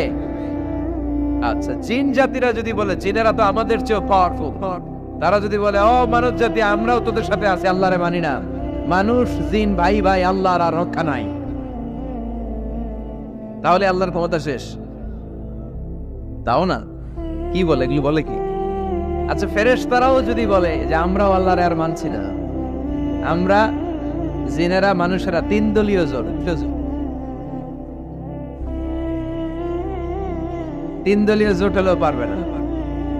আচ্ছা, জিন জাতিরা যদি বলে, জিনেরা তো আমাদের চেয়ে পাওয়ারফুল, তারা যদি বলে ও মানব জাতি আমরাও তোদের সাথে আছি, আল্লাহরে মানি না, মানুষ জিন ভাই ভাই, আল্লাহর আর রক্ষা নাই। তাহলে আল্লাহর ক্ষমতা শেষ? তাও না, কি বলে, এগুলো বলে কি? আচ্ছা, ফেরেশতারাও যদি বলে যে আমরাও আল্লাহর আর মানছি না, আমরা জিনেরা মানুষেরা 3 দলীয় জোট, 3 দলীয় জোট হলেও পারবে না।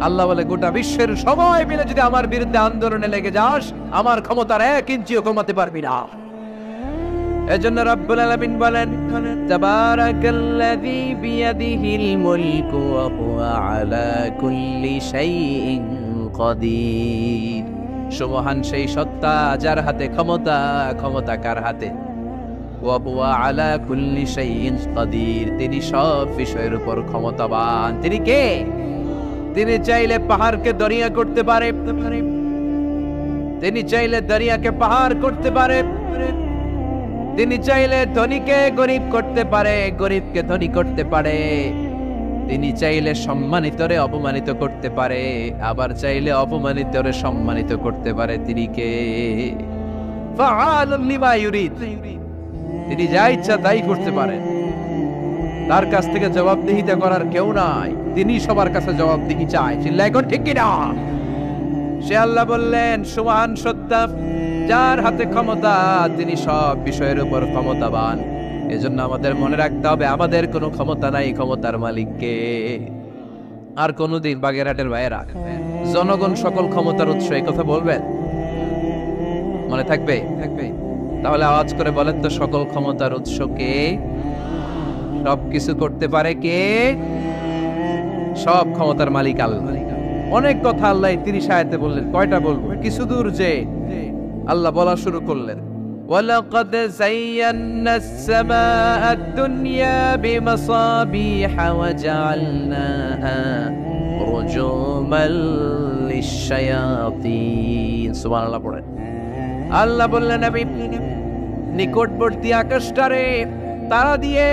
আল্লাহ বলে গোটা বিশ্বের সবাই মিলে যদি আমার বিরুদ্ধে আন্দোলনে লেগে যাস, আমার ক্ষমতার 1 ইঞ্চিও কমাতে পারবি না। এজন্য রব্বুল আলামিন বলেন, তাবারাকাল্লাযী বিয়াদিহিল মুলকু ওয়া হুয়া আলা কুল্লি শাইইন কাদির। সুবহান সেই সত্তা যার হাতে ক্ষমতা, ক্ষমতা কার হাতে? ওয়া হুয়া আলা কুল্লি শাইইন কাদির, তিনি সব বিষয়ের উপর ক্ষমতাবান। তিনি কে? তিনি চাইলে পাহাড়কে দরিয়া করতে পারে, তিনি চাইলে দরিয়াকে পাহাড় করতে পারে, তিনি চাইলে ধনীকে গরিব করতে পারে, গরিবকে ধনী করতে পারে, তিনি চাইলে সম্মানিতরে অপমানিত করতে পারে, আবার চাইলে অপমানিতরে সম্মানিত করতে পারে। তিনি কে? ফাআলুন লিমা ইউরিদ, তিনি যা ইচ্ছা তাই করতে পারেন। তার কাছ থেকে জবাবদিহিতা করার কেউ নাই, তিনি সবার কাছে জবাবদিহি চায়। চিল্লায় কোন ঠিক কিনা? সে আল্লাহ বললেন, সুবহান সত্তা যার হাতে ক্ষমতা, তিনি সব বিষয়ের উপর ক্ষমতাবান। এজন্য আমাদের মনে রাখতে হবে আমাদের কোনো ক্ষমতা নাই, ক্ষমতার মালিককে। আর কোনদিন বাগেরহাটের ভাইয়েরা, জনগণ সকল ক্ষমতার উৎস, এই কথা বলবেন? মনে থাকবে? তাহলে আওয়াজ করে বলেন তো, সকল ক্ষমতার উৎস কে? সবকিছু করতে পারে কে? সব ক্ষমতার মালিক আল্লাহ। অনেক কথা আল্লাহ 30 আয়াতে বললেন, কয়টা বলবো? কিছু দূর যে আল্লাহ বলা শুরু করলেন, ওয়ালাকাদ যায়্যানাস সামাআদ দুনিয়া বিমাসাবিহা ওয়া জাআলনাহা রুজুমান লিশ-শায়াতিন। সুবহানাল্লাহ পড়েন। আল্লাহ বললেন, আমি নিকটবর্তী আকাশটারে তারা দিয়ে,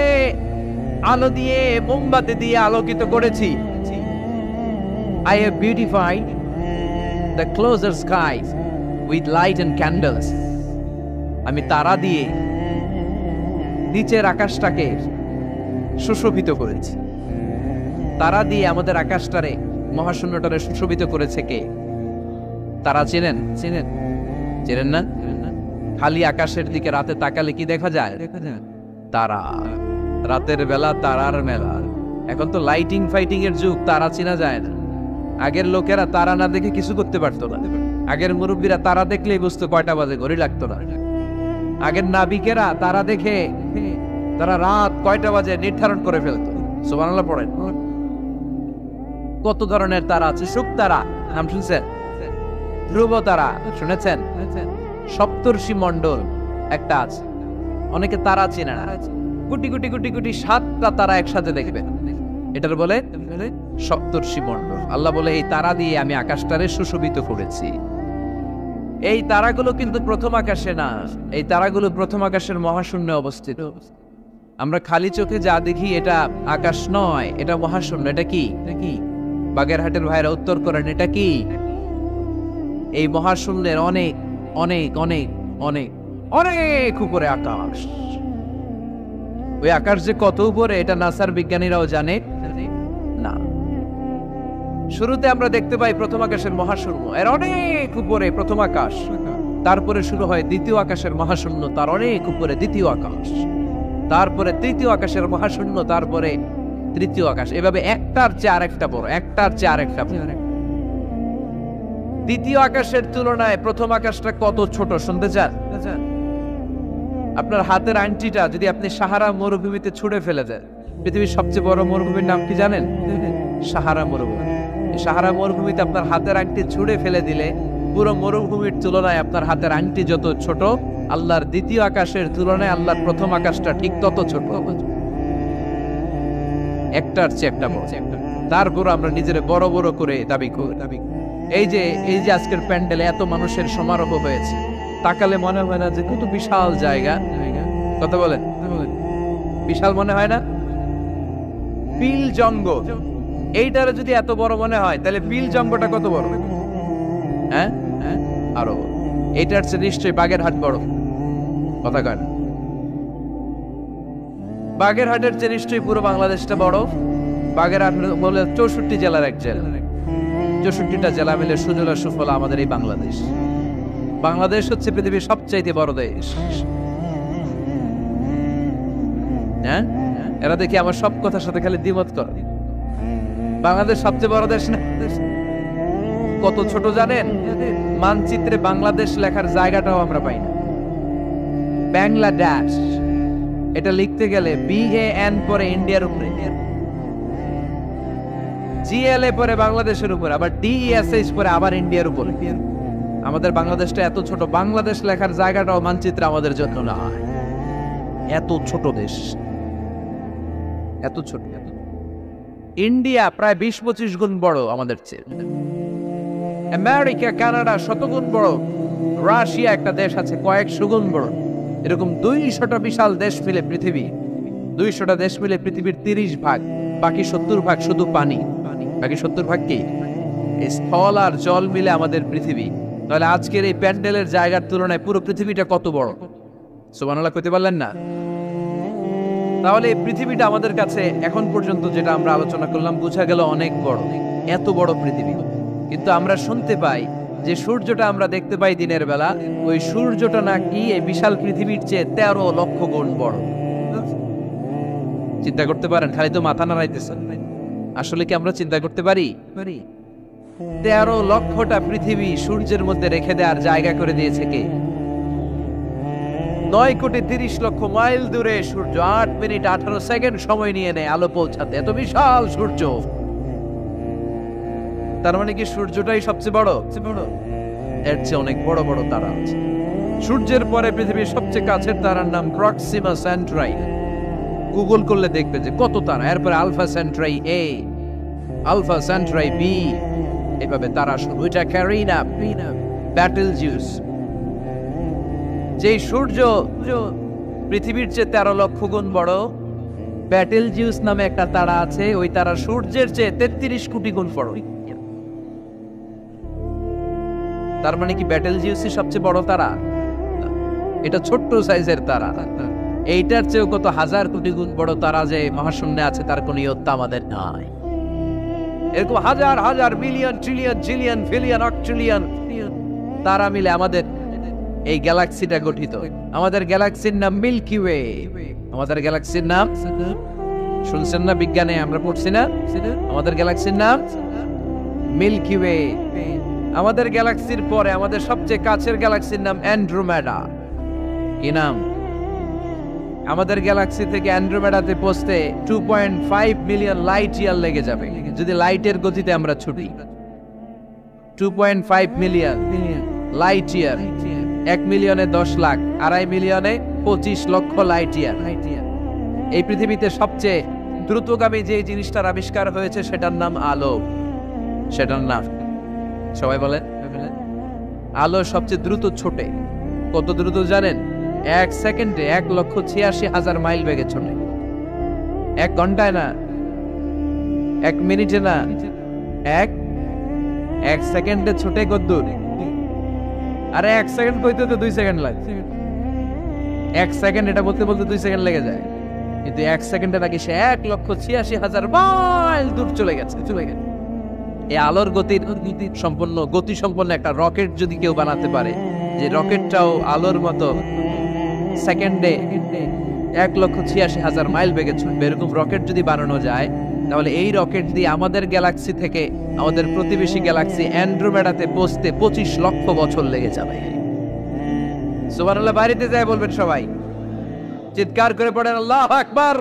আলো দিয়ে, মোমবাতি দিয়ে আলোকিত করেছি। I have beautified the closer skies with light and candles. আমি তারা দিয়ে নিচের আকাশটাকে সুশোভিত করেছি। তারা দিয়ে আমাদের আকাশটারে, মহাশূন্যটারে সুশোভিত করেছে কে? তারা চেনেন? চেনেন না? খালি আকাশের দিকে রাতে তাকালে কি দেখা যায়? তারা। রাতের বেলা তারার মেলা। এখন তো লাইটিং ফাইটিং এর যুগ, তারা চেনা যায় না। আগের লোকেরা তারা না দেখে কিছু করতে পারতো না। আগের মুরব্বীরা তারা দেখলেই বুঝতো কয়টা বাজে, ঘড়ি লাগতো না। আগের নাবিকেরা তারা দেখে তারা রাত কয়টা বাজে নির্ধারণ করে ফেলতো। সুবহানাল্লাহ পড়েন। কত ধরনের তারা আছে। শুক তারা নাম শুনছেন? ধ্রুব তারা শুনেছেন? সপ্তর্ষি মণ্ডল একটা আছে, অনেকে তারা চেনে না। কোটি কোটি কোটি কোটি 7টা তারা একসাথে দেখবেন, এটার বলে সপ্তর্ষি মণ্ডল। আল্লাহ বলে, এই তারা দিয়ে আমি আকাশটারে সুশোভিত করেছি। এই তারাগুলো কিন্তু প্রথম আকাশে না, এই তারাগুলো প্রথম আকাশের মহাশূন্যে অবস্থিত। আমরা খালি চোখে যা দেখি এটা আকাশ নয়, এটা মহাশূন্য। এটা কি? বাগেরহাটের ভাইরা উত্তর করেন, এটা কি? এই মহাশূন্যের অনেক অনেক অনেক অনেক অনেক উপরে আকাশ। ওই আকাশ যে কত উপরে, এটা নাসার বিজ্ঞানীরাও জানে না। শুরুতে আমরা দেখতে পাই প্রথম আকাশের মহাশূন্য, এর অনেক উপরে প্রথম আকাশ। তারপরে শুরু হয় দ্বিতীয় আকাশের মহাশূন্য, তার অনেক উপরে দ্বিতীয় আকাশ, তারপরে তৃতীয় আকাশের মহাশূন্য, তারপরে তৃতীয় আকাশ। এভাবে একটার চেয়ে আরেকটা বড়, একটার চেয়ে আরেকটা বড়। দ্বিতীয় আকাশের তুলনায় প্রথম আকাশটা কত ছোট শুনতে চান? আপনার হাতের আংটিটা যদি আপনি সাহারা মরুভূমিতে ছুঁড়ে ফেলে দেন, পৃথিবীর সবচেয়ে বড় মরুভূমির নাম কি জানেন? সাহারা মরুভূমি। সাহারা মরুভূমিতে আপনার হাতের আংটি ছুঁড়ে ফেলে দিলে পুরো মরুভূমির তুলনায় আপনার হাতের আংটি যত ছোট, আল্লাহর দ্বিতীয় আকাশের তুলনায় আল্লাহর প্রথম আকাশটা ঠিক তত ছোট। একটার চেয়ে একটা বড়। তারপর আমরা নিজের বড় বড় করে দাবি করি। এই যে আজকের প্যান্ডেলে এত মানুষের সমারোহ হয়েছে, তাকালে মনে হয় না যে কত বিশাল জায়গা? কথা বলেন, বিশাল মনে হয় না? বিল জঙ্গ, এইটারে যদি এত বড় মনে হয়, তাহলে বিল জঙ্গটা কত বড়? হ্যাঁ, আরো। এইটার চেয়ে নিশ্চয়ই বাগেরহাট বড়। কথা কয় না? বাগেরহাটের চেয়ে নিশ্চয়ই পুরো বাংলাদেশটা বড়। বাগেরহাট বলে 64 জেলার এক জেলা, 64টা জেলা মিলে সুজলা সুফলা আমাদের এই বাংলাদেশ। বাংলাদেশ হচ্ছে পৃথিবীর সবচাইতে বড় দেশ। হ্যাঁ, এরা দেখি আমার সব কথার সাথে খালি দ্বিমত করে। বাংলাদেশ সবচেয়ে বড় দেশ না? কত ছোট জানেন? মানচিত্রে বাংলাদেশ লেখার জায়গাটাও আমরা পাই না। বাংলাদেশ এটা লিখতে গেলে BAN পরে ইন্ডিয়ার উপরে, GLA পরে বাংলাদেশের উপরে, আবার DESH পরে আবার ইন্ডিয়ার উপরে। আমাদের বাংলাদেশটা এত ছোট, বাংলাদেশ লেখার জায়গাটাও মানচিত্রে আমাদের জন্য না। এত ছোট দেশ, এত ছোট। ইন্ডিয়া প্রায় 20-25 গুণ বড় আমাদের চেয়ে। আমেরিকা, কানাডা শতগুণ বড়। রাশিয়া একটা দেশ আছে কয়েকশো গুণ বড়। এরকম 200টা বিশাল দেশ মিলে পৃথিবী, 200টা দেশ মিলে পৃথিবীর 30 ভাগ, বাকি 70 ভাগ শুধু পানি। বাকি 70 ভাগ কি? স্থল আর জল মিলে আমাদের পৃথিবী। তাহলে আজকের এই প্যান্ডেলের জায়গার তুলনায় পুরো পৃথিবীটা কত বড়? সুবহানাল্লাহ কইতে পারলেন না? তাহলে এই পৃথিবীটা আমাদের কাছে এখন পর্যন্ত যেটা আমরা আলোচনা করলাম বোঝা গেল অনেক বড়, এত বড় পৃথিবী। কিন্তু আমরা শুনতে পাই যে সূর্যটা আমরা দেখতে পাই দিনের বেলা, ওই সূর্যটা নাকি এই বিশাল পৃথিবীর চেয়ে 13 লক্ষ গুণ বড়। চিন্তা করতে পারেন? খালি তো মাথা নাড়াইতেছেন। আসলে কি আমরা চিন্তা করতে পারি? 13 লক্ষটা পৃথিবী সূর্যের মধ্যে রেখে দেওয়ার জায়গা করে দিয়েছে কে? 9,30,00,000 মাইল দূরে সূর্য 8 মিনিট 18 সেকেন্ড সময় নিয়ে নেয় আলো পৌঁছাতে। এত বিশাল সূর্য। তার মানে কি সূর্যটাই সবচেয়ে বড়? এর চেয়ে অনেক বড় বড় তারা আছে। সূর্যের পরে পৃথিবীর সবচেয়ে কাছের তারার নাম প্রক্সিমা সেন্ট্রাই। গুগল করলে দেখবে যে কত তারা। এরপরে Alpha Centauri A, Alpha Centauri B, এভাবে তারা শুরু। এটা ক্যারিনা, ব্যাটেলজিউস। যেই সূর্য পৃথিবীর চেয়ে 13 লক্ষ গুণ বড়, ব্যাটেলজিউস নামে একটা তারা আছে। ওই তারা সূর্যের চেয়ে 33 কোটি গুণ বড়। তার মানে কি ব্যাটেলজিউসই সবচেয়ে বড় তারা? এটা ছোট্ট সাইজের তারা। এইটার চেয়েও কত হাজার কোটি গুণ বড় তারা যে মহাশূন্যে আছে তার কোনো ইয়ত্তা আমাদের নাই। এরকম হাজার হাজার million, trillion, zillion, billion, octillion তারা মিলে আমাদের এই গ্যালাক্সিটা গঠিত। আমাদের গ্যালাক্সির নাম মিল্কি ওয়ে। আমাদের গ্যালাক্সির নাম শুনছেন না? বিজ্ঞানে আমরা পড়ছি না? আমাদের গ্যালাক্সির নাম মিল্কি ওয়ে। আমাদের গ্যালাক্সির পরে আমাদের সবচেয়ে কাছের গ্যালাক্সির নাম অ্যান্ড্রোমেডা। কি নাম? আমাদের গ্যালাক্সি থেকে অ্যান্ড্রোমেডাতে পৌঁছতে 2.5 মিলিয়ন লাইট ইয়ার লেগে যাবে যদি লাইটের গতিতে আমরা ছুটি। 2.5 মিলিয়ন লাইট ইয়ার। 1 মিলিয়নে 10 লাখ, 2.5 মিলিয়নে 25 লক্ষ লাইট ইয়ার। এই পৃথিবীতে সবচেয়ে দ্রুতগামী যে জিনিসটার আবিষ্কার হয়েছে সেটার নাম আলো। সেটার নাম সবাই বলেন। আলো সবচেয়ে দ্রুত ছোটে। কত দ্রুত জানেন? 1 সেকেন্ডে 1,86,000 মাইল বেগে ছোটে। 1 ঘন্টায় না, 1 মিনিটে না, 1 সেকেন্ডে ছোটে কদ্দূর? আরে 1 সেকেন্ড কইতে তো 2 সেকেন্ড লাগে। 1 সেকেন্ড এটা বলতে বলতে 2 সেকেন্ড লেগে যায়। কিন্তু 1 সেকেন্ডে নাকি সে 1,86,000 মাইল দূর চলে গেছে। এই আলোর গতি সম্পন্ন একটা রকেট যদি কেউ বানাতে পারে, যে রকেটটাও আলোর মতো সেকেন্ডে 1,86,000 মাইল বেগে ছুটবে, এরকম রকেট যদি বানানো যায়, তাহলে এই রকেট দিয়ে আমাদের গ্যালাক্সি থেকে আমাদের প্রতিবেশী গ্যালাক্সি অ্যান্ড্রোমেডাতে পৌঁছতে 25 লক্ষ বছর লেগে যাবে। সুবহানাল্লাহ। বাড়িতে যায় বলবেন সবাই, চিৎকার করে পড়েন আল্লাহু আকবার।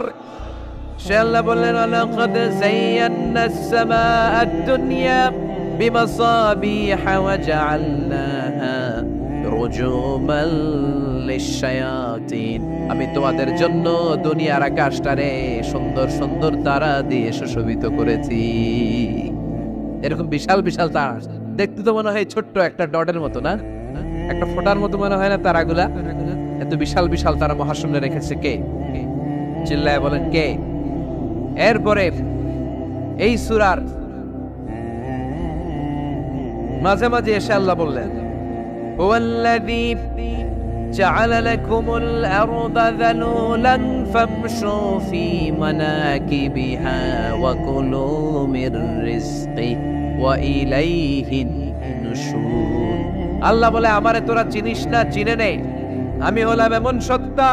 সে আল্লাহ বললেন, ওয়ালাকাদ যায়্যানাস সামাআদ দুনিয়া বিমাসাবিহা ওয়া জাআলনাহা রুজুমান লিশ-শায়াতিন। আমি তোমাদের জন্য দুনিয়ার আকাশটারে সুন্দর সুন্দর তারা দিয়ে সুশোভিত করেছি। এরকম বিশাল বিশাল তারা, দেখতে তো মনে হয় ছোট্ট একটা ডটের মতো না, একটা ফোঁটার মতো মনে হয় না তারাগুলা? এত বিশাল বিশাল তারা মহাশূন্যে রেখেছে কে? চিল্লায় বলেন কে? এরপরে এই সূরার মাঝে মাঝে এসে আল্লাহ বললেন, হুয়াল্লাযী جعل لكم الأرض ذلولا فامشوا في مناكبها وكلوا من رزقه وإليه النشور আল্লাহ বলে আমারে তোরা চিনিস না, চিনে নে, আমি হলাম এমন সত্তা,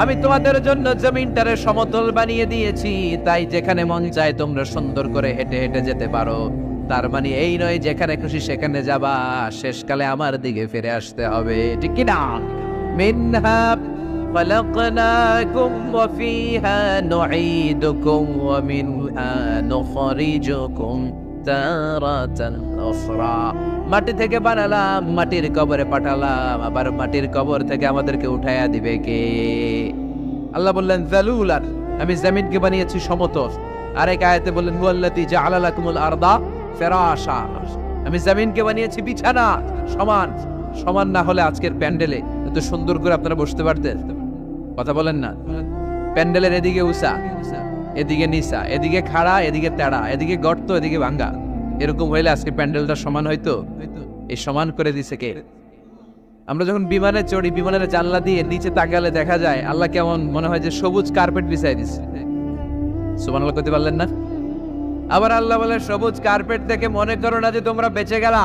আমি তোমাদের জন্য জমিনটারে সমতল বানিয়ে দিয়েছি, তাই যেখানে মন চায় তোমরা সুন্দর করে হেঁটে হেঁটে যেতে পারো। তার মানে এই নয় যেখানে খুশি সেখানে যাবা, শেষকালে আমার দিকে ফিরে আসতে হবে, ঠিক কি না? মিনহা খালাকনাকুম ওয়া ফিহা নুঈদুকুম ওয়া মিনহা নুখরিজুকুম তারাতান উখরা। মাটি থেকে বানালাম, মাটির কবরে পাঠালাম, আবার মাটির কবর থেকে আমাদেরকে উঠায়া দিবে কে? আল্লাহ বললেন যালুলান, আমি জমিনকে বানিয়েছি সমতল। আরেক আয়াতে বললেন হুয়াল্লাযী জাআলা লাকুমুল আরদা ফিরাশা, আমি জমিনকে বানিয়েছি বিছানা। সমান সমান না হলে আজকের প্যান্ডেলে এত সুন্দর করে আপনারা বসতে পারতেন? কথা বলেন না। প্যান্ডেলের এদিকে উঁচা, এদিকে নিচা, এদিকে খাড়া, এদিকে তেড়া, এদিকে গর্ত, এদিকে ভাঙ্গা, এরকম হইলে আজকে প্যান্ডেলটা সমান হইতো? এই সমান করে দিছে কে? আমরা যখন বিমানে চড়ি, বিমানের জানলা দিয়ে নিচে তাকালে দেখা যায় আল্লাহ কেমন মনে হয় যে সবুজ কার্পেট বিছাই দিছে। সুবহানাল্লাহ করতে পারলেন না? আবার আল্লাহ বলে সবুজ কার্পেট দেখে মনে করো না যে তোমরা বেঁচে গেলা,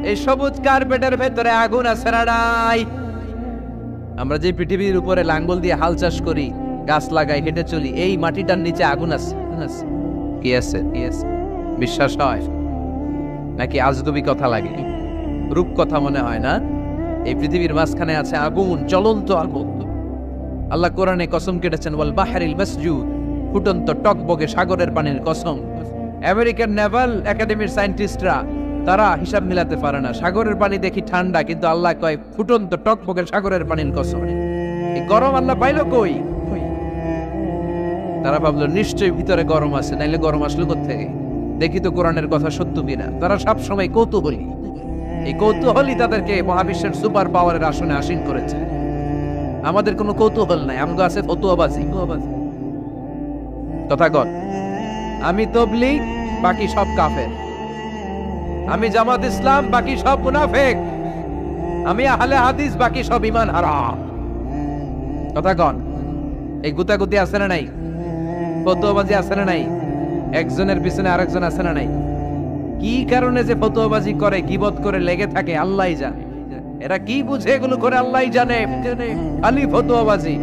এই সবুজ কার্পেটের ভেতরে আগুন আছে না নাই? আমরা যে পৃথিবীর উপরে লাঙ্গল দিয়ে হাল চাষ করি, গাছ লাগাই, হেঁটে চলি, এই মাটিটার নিচে আগুন আছে। কি আছে? বিশ্বাস হয় নাকি আজগুবি কথা লাগে? রূপ কথা মনে হয় না? এই পৃথিবীর মাঝখানে আছে আগুন, জ্বলন্ত আগুন। আল্লাহ কোরআনে কসম কেটেছেন ওয়াল বাহরিল মাসজুদ, ফুটন্ত টকবগে সাগরের পানির কসম। আমেরিকান নেভাল একাডেমির সায়েন্টিস্টরা তারা হিসাব মিলাতে পারে না, সাগরের পানি দেখি ঠান্ডা, কিন্তু আল্লাহ কয় ফুটন্ত টকবগে সাগরের পানির কসম। এই গরম আল্লাহ পাইলো কই? তারা ভাবলো নিশ্চয়ই ভিতরে গরম আছে, নাইলে গরম আসলো কোত্থেকে? দেখি তো কোরআনের কথা সত্য কিনা। তারা সবসময় কৌতূহলী, এই কৌতূহলই তাদেরকে মহাবিশ্বের সুপার পাওয়ারের আসনে আসীন করেছে। আমাদের কোনো কৌতূহল নাই, আমগো আছে ফতুয়াবাজি। কথা কন, আমি তবলিগ, বাকি সব কাফের। আমি জামাত ইসলাম, বাকি সব মুনাফিক। আমি আহলে হাদিস, বাকি সব ঈমান হারাম। কথা কন, এই গুতাগুতি আছে না নাই? ফতুয়াবাজি আছে না নাই? একজনের পিছনে আরেকজন আছে না নাই? কি কারণে যে ফতুয়াবাজি করে, গীবত করে লেগে থাকে আল্লাহই জানে। এরা কি বুঝে এগুলো করে আল্লাহই জানে। খালি ফতুয়াবাজি,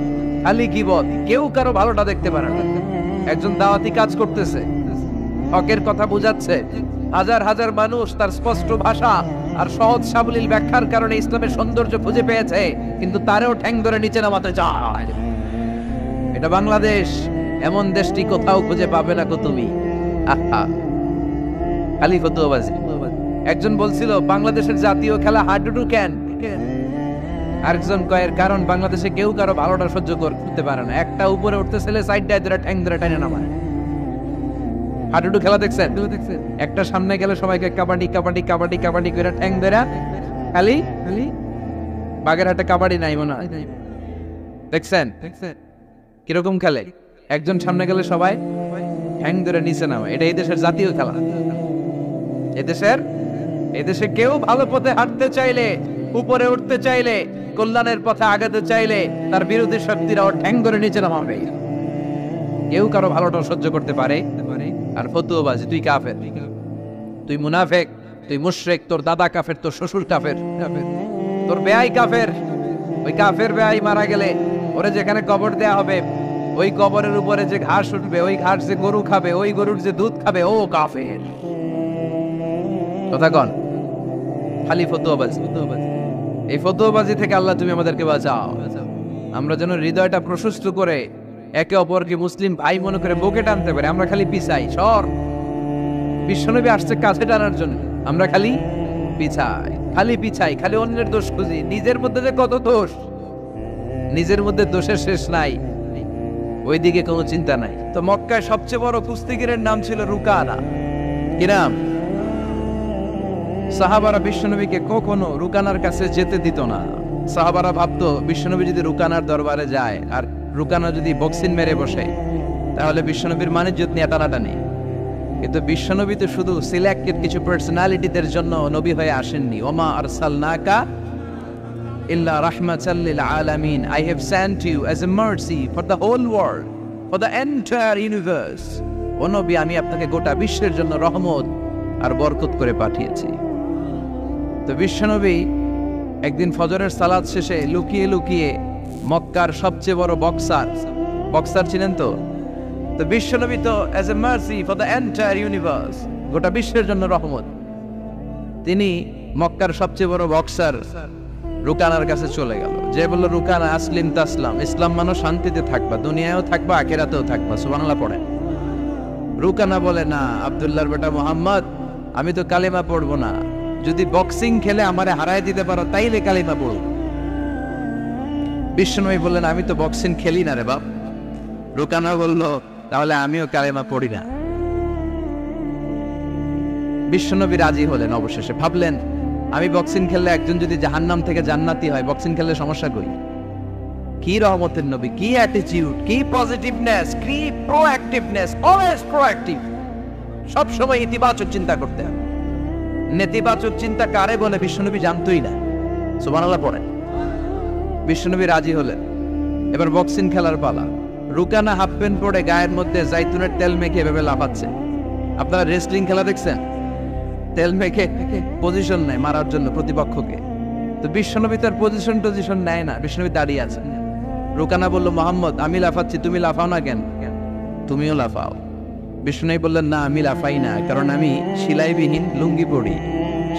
খালি গীবত, কেউ কারো ভালোটা দেখতে পারে না। একজন দাওয়াতি কাজ করতেছে, হকের কথা বুঝাচ্ছে, হাজার হাজার মানুষ তার স্পষ্ট ভাষা আর সহজ সাবলীল ব্যাখ্যার কারণে ইসলামের সৌন্দর্য খুঁজে পেয়েছে, কিন্তু তারেও ঠ্যাং ধরে নিচে নামাতে চায়। এটা বাংলাদেশ, এমন দেশটি কোথাও খুঁজে পাবে না কো তুমি। আহা, খালি ফতুয়াবাজি। একজন বলছিল বাংলাদেশের জাতীয় খেলা হাডুডু কেন? আরেকজন কয়ের কারণ বাংলাদেশে কেউ কারো ভালোটা সহ্য করতে পারে না। একটা উপরে উঠতে ছেলে সাইডটায় ধরে ঠ্যাং ধরে টেনে নামায়। হাডুডু খেলা দেখছেন? একটা সামনে গেলে সবাইকে কাবাডি কাবাডি কাবাডি কাবাডি করে ঠ্যাং ধরে, খালি খালি বাগের হাটে কাবাডি নাই মনে হয়, দেখছেন কিরকম খেলে? একজন সামনে গেলে সবাই ঠ্যাং ধরে নিচে নামে। এটা এই দেশের জাতীয় খেলা। এদেশে কেউ ভালো পথে হাঁটতে চাইলে, উপরে উঠতে চাইলে, কল্যাণের পথে আগাতে চাইলে তার বিরোধী শক্তিরা ওর ঠ্যাং ধরে নিচে নামাবে। কেউ কারো ভালোটা সহ্য করতে পারে? আর ফতুয়াবাজি, তুই কাফের, তুই মুনাফিক, তুই মুশরিক, তোর দাদা কাফের, তোর শ্বশুর কাফের, তোর বেয়াই কাফের। ওই কাফের বেয়াই মারা গেলে ওরে যেখানে কবর দেয়া হবে, ওই কবরের উপরে যে ঘাস উঠবে, ওই ঘাস যে গরু খাবে, ওই গরুর যে দুধ খাবে, ও কাফের। কথা কন, খালি ফতুয়াবাজি। এই ফতুয়াবাজি থেকে আল্লাহ তুমি আমাদেরকে বাঁচাও। আমরা যেন হৃদয়টা প্রশস্ত করে একে অপরকে মুসলিম ভাই মনে করে বুকে টানতে পারি। আমরা খালি পিছাই, সর। বিশ্বনবী আসছে কাছে টানার জন্য, আমরা খালি পিছাই, খালি অন্যের দোষ খুঁজি। নিজের মধ্যে যে কত দোষ, নিজের মধ্যে দোষের শেষ নাই, ওইদিকে কোনো চিন্তা নাই। তো মক্কায় সবচেয়ে বড় কুস্তিগিরের নাম ছিল রুকানা। কি নাম? সাহাবারা বিশ্বনবীকে কখনো রুকানার কাছে যেতে দিত না। সাহাবারা ভাবতো বিশ্বনবী যদি রুকানার দরবারে যায় আর রুকানা যদি বক্সিং মেরে বসে, তাহলে বিশ্বনবীর মানিজ্যত নিয়ে টানাটানি। কিন্তু বিশ্বনবী তো শুধু সিলেক্টেড কিছু পার্সোনালিটিদের জন্য নবী হয়ে আসেননি। ওমা আরসালনাকা ইল্লা রাহমাতাল লিল আলামিন। I have sent you as a mercy for the whole world, for the entire universe. ও নবী, আমি আপনাকে গোটা বিশ্বের জন্য রহমত আর বরকত করে পাঠিয়েছি। তো বিশ্বনবী একদিন ফজরের সালাত শেষে লুকিয়ে লুকিয়ে মক্কার সবচেয়ে বড় বক্সার ছিলেন তো বিশ্বনবী তো as a mercy for the entire universe, গোটা বিশ্বের জন্য রহমত, তিনি মক্কার সবচেয়ে বড় বক্সার রুকানার কাছে চলে গেল। যে বলল, রুকানা আসলিম তাসলাম, ইসলাম মানো শান্তিতে থাকবা, দুনিয়ায়ও থাকবা আখিরাতেও থাকবা, সুবহানাল্লাহ পড়েন। রুকানা বলে, না আব্দুল্লাহর বেটা মোহাম্মদ, আমি তো কালিমা পড়বো না, যদি বক্সিং খেলে আমারে হারায় দিতে পারো তাইলে কালিমা পড়ব। বিশ্বনবী বললেন, আমি তো বক্সিং খেলি না রে বাপ। রুকানা বলল, তাহলে আমিও কালিমা পড়ি না। বিশ্বনবী রাজি হলেন অবশেষে। ভাবলেন, আমি বক্সিং খেললে একজন যদি জাহান্নাম থেকে জান্নাতি হয়, বক্সিং খেললে সমস্যা কই? কি রহমতের নবী, কি অ্যাটিটিউড, কি পজিটিভনেস, কি প্রোঅ্যাক্টিভনেস, অলওয়েজ প্রোঅ্যাক্টিভ। সব সময় ইতিবাচক চিন্তা করতে হবে। নেতিবাচক চিন্তা কারে বলে বিশ্বনবী জানতোই না, সুবহানাল্লাহ পড়েন। বিশ্বনবী রাজি হলেন। এবার বক্সিং খেলার পালা। রুকানা হাফ প্যান্ট পরে গায়ের মধ্যে জাইতুনের তেল মেখে এভাবে লাফাচ্ছে। আপনারা রেসলিং খেলা দেখছেন? তেল মেখে পজিশন নেয় মারার জন্য প্রতিপক্ষকে। তো বিশ্বনবী তার পজিশন নেয় না, বিশ্বনবী দাঁড়িয়ে আছেন। রুকানা বলল, মোহাম্মদ, আমি লাফাচ্ছি, তুমি লাফাও না কেন? তুমিও লাফাও। বিশ্বনবী বললেন, না আমি লাফাই না, কারণ আমি সেলাইবিহীন লুঙ্গি পরি।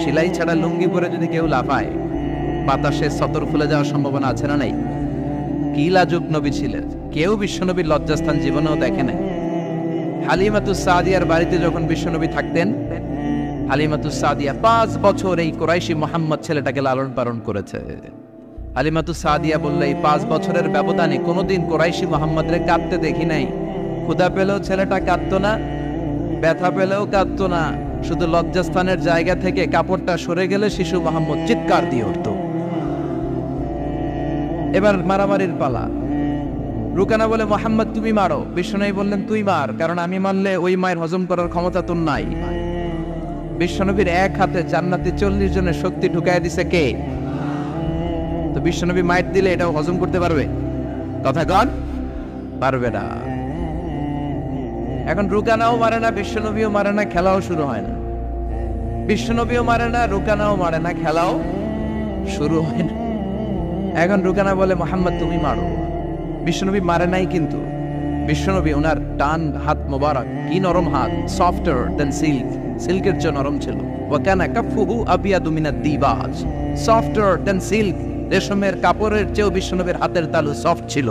সেলাই ছাড়া লুঙ্গি পরে যদি কেউ লাফায়, বাতাসে সতর খুলে যাওয়ার সম্ভাবনা আছে না নাই? কি লাজুক নবী ছিলেন, কেউ বিশ্বনবীর লজ্জাস্থান জীবনেও দেখে নাই। হালিমাতুস সাদিয়ার বাড়িতে যখন বিশ্বনবী থাকতেন, হালিমাতুস সাদিয়া 5 বছর এই কুরাইশি মোহাম্মদ ছেলেটাকে লালন পালন করেছে। হালিমাতুস সাদিয়া বললে, এই 5 বছরের ব্যবধানে কোনোদিন কুরাইশি মোহাম্মদরে কাঁদতে দেখি নাই। ক্ষুধা পেলেও ছেলেটা কাঁদতো না, ব্যথা পেলেও কাঁদতো না, শুধু লজ্জাস্থানের জায়গা থেকে কাপড়টা সরে গেলে শিশু মোহাম্মদ চিৎকার দিয়ে উঠত। এবার মারামারির পালা। রুকানা বলে, মোহাম্মদ তুমি মারো। বিশ্বনবী বললেন, তুই মার, কারণ আমি মারলে ওই মায়ের হজম করার ক্ষমতা তোর নাই। বিশ্বনবীর এক হাতে জান্নাতে 40 জনের শক্তি ঢুকায় দিছে কে? তো বিশ্বনবী মাইট দিলে এটাও হজম করতে পারবে? কথা কন, পারবে না। এখন রুকানাও মারে না, বিশ্বনবীও মারে না, খেলাও শুরু হয় না। বিশ্বনবীও মারে না, রুকানাও মারে না, খেলাও শুরু হয় না। এখন রুকানা বলে, মোহাম্মদ তুমি মারো। বিশ্বনবী মারে নাই, কিন্তু বিশ্বনবী ওনার ডান হাত মোবারক, কি নরম হাত, সফটার দেন সিল্ক, সিল্কের চেয়ে নরম ছিল। ওয়াকানা কাফুহু আবিয়াদু মিনাদ দিবাজ, সফটার দেন সিল্ক, রেশমের কাপড়ের চেয়েও বিশ্বনবীর হাতের তালু সফট ছিল।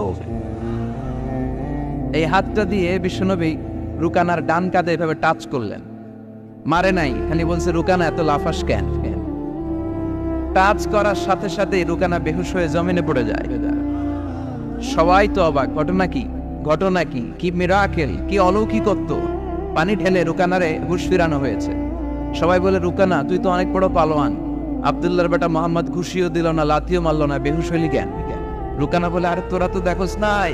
এই হাতটা দিয়ে বিশ্বনবী রুকানার ডান কাঁধে এভাবে টাচ করলেন, মারে নাই, খালি বলছে, রুকানা এত লাফাস কেন? টাচ করার সাথে সাথে রুকানা বেহুশ হয়ে জমিনে পড়ে যায়। সবাই তো অবাক, ঘটনা কি? কি মিরাকেল, কি অলৌকিকত্ব! পানি ঢেলে রুকানারে হুশ ফিরানো হয়েছে। সবাই বলে, রুকানা তুই তো অনেক বড় পালোয়ান, আব্দুল্লাহর বেটা মোহাম্মদ ঘুষিও দিল না, লাথিও মারল না, বেহুশ হইলি কেন? রুকানা বলে, আরে তোরা তো দেখোস নাই,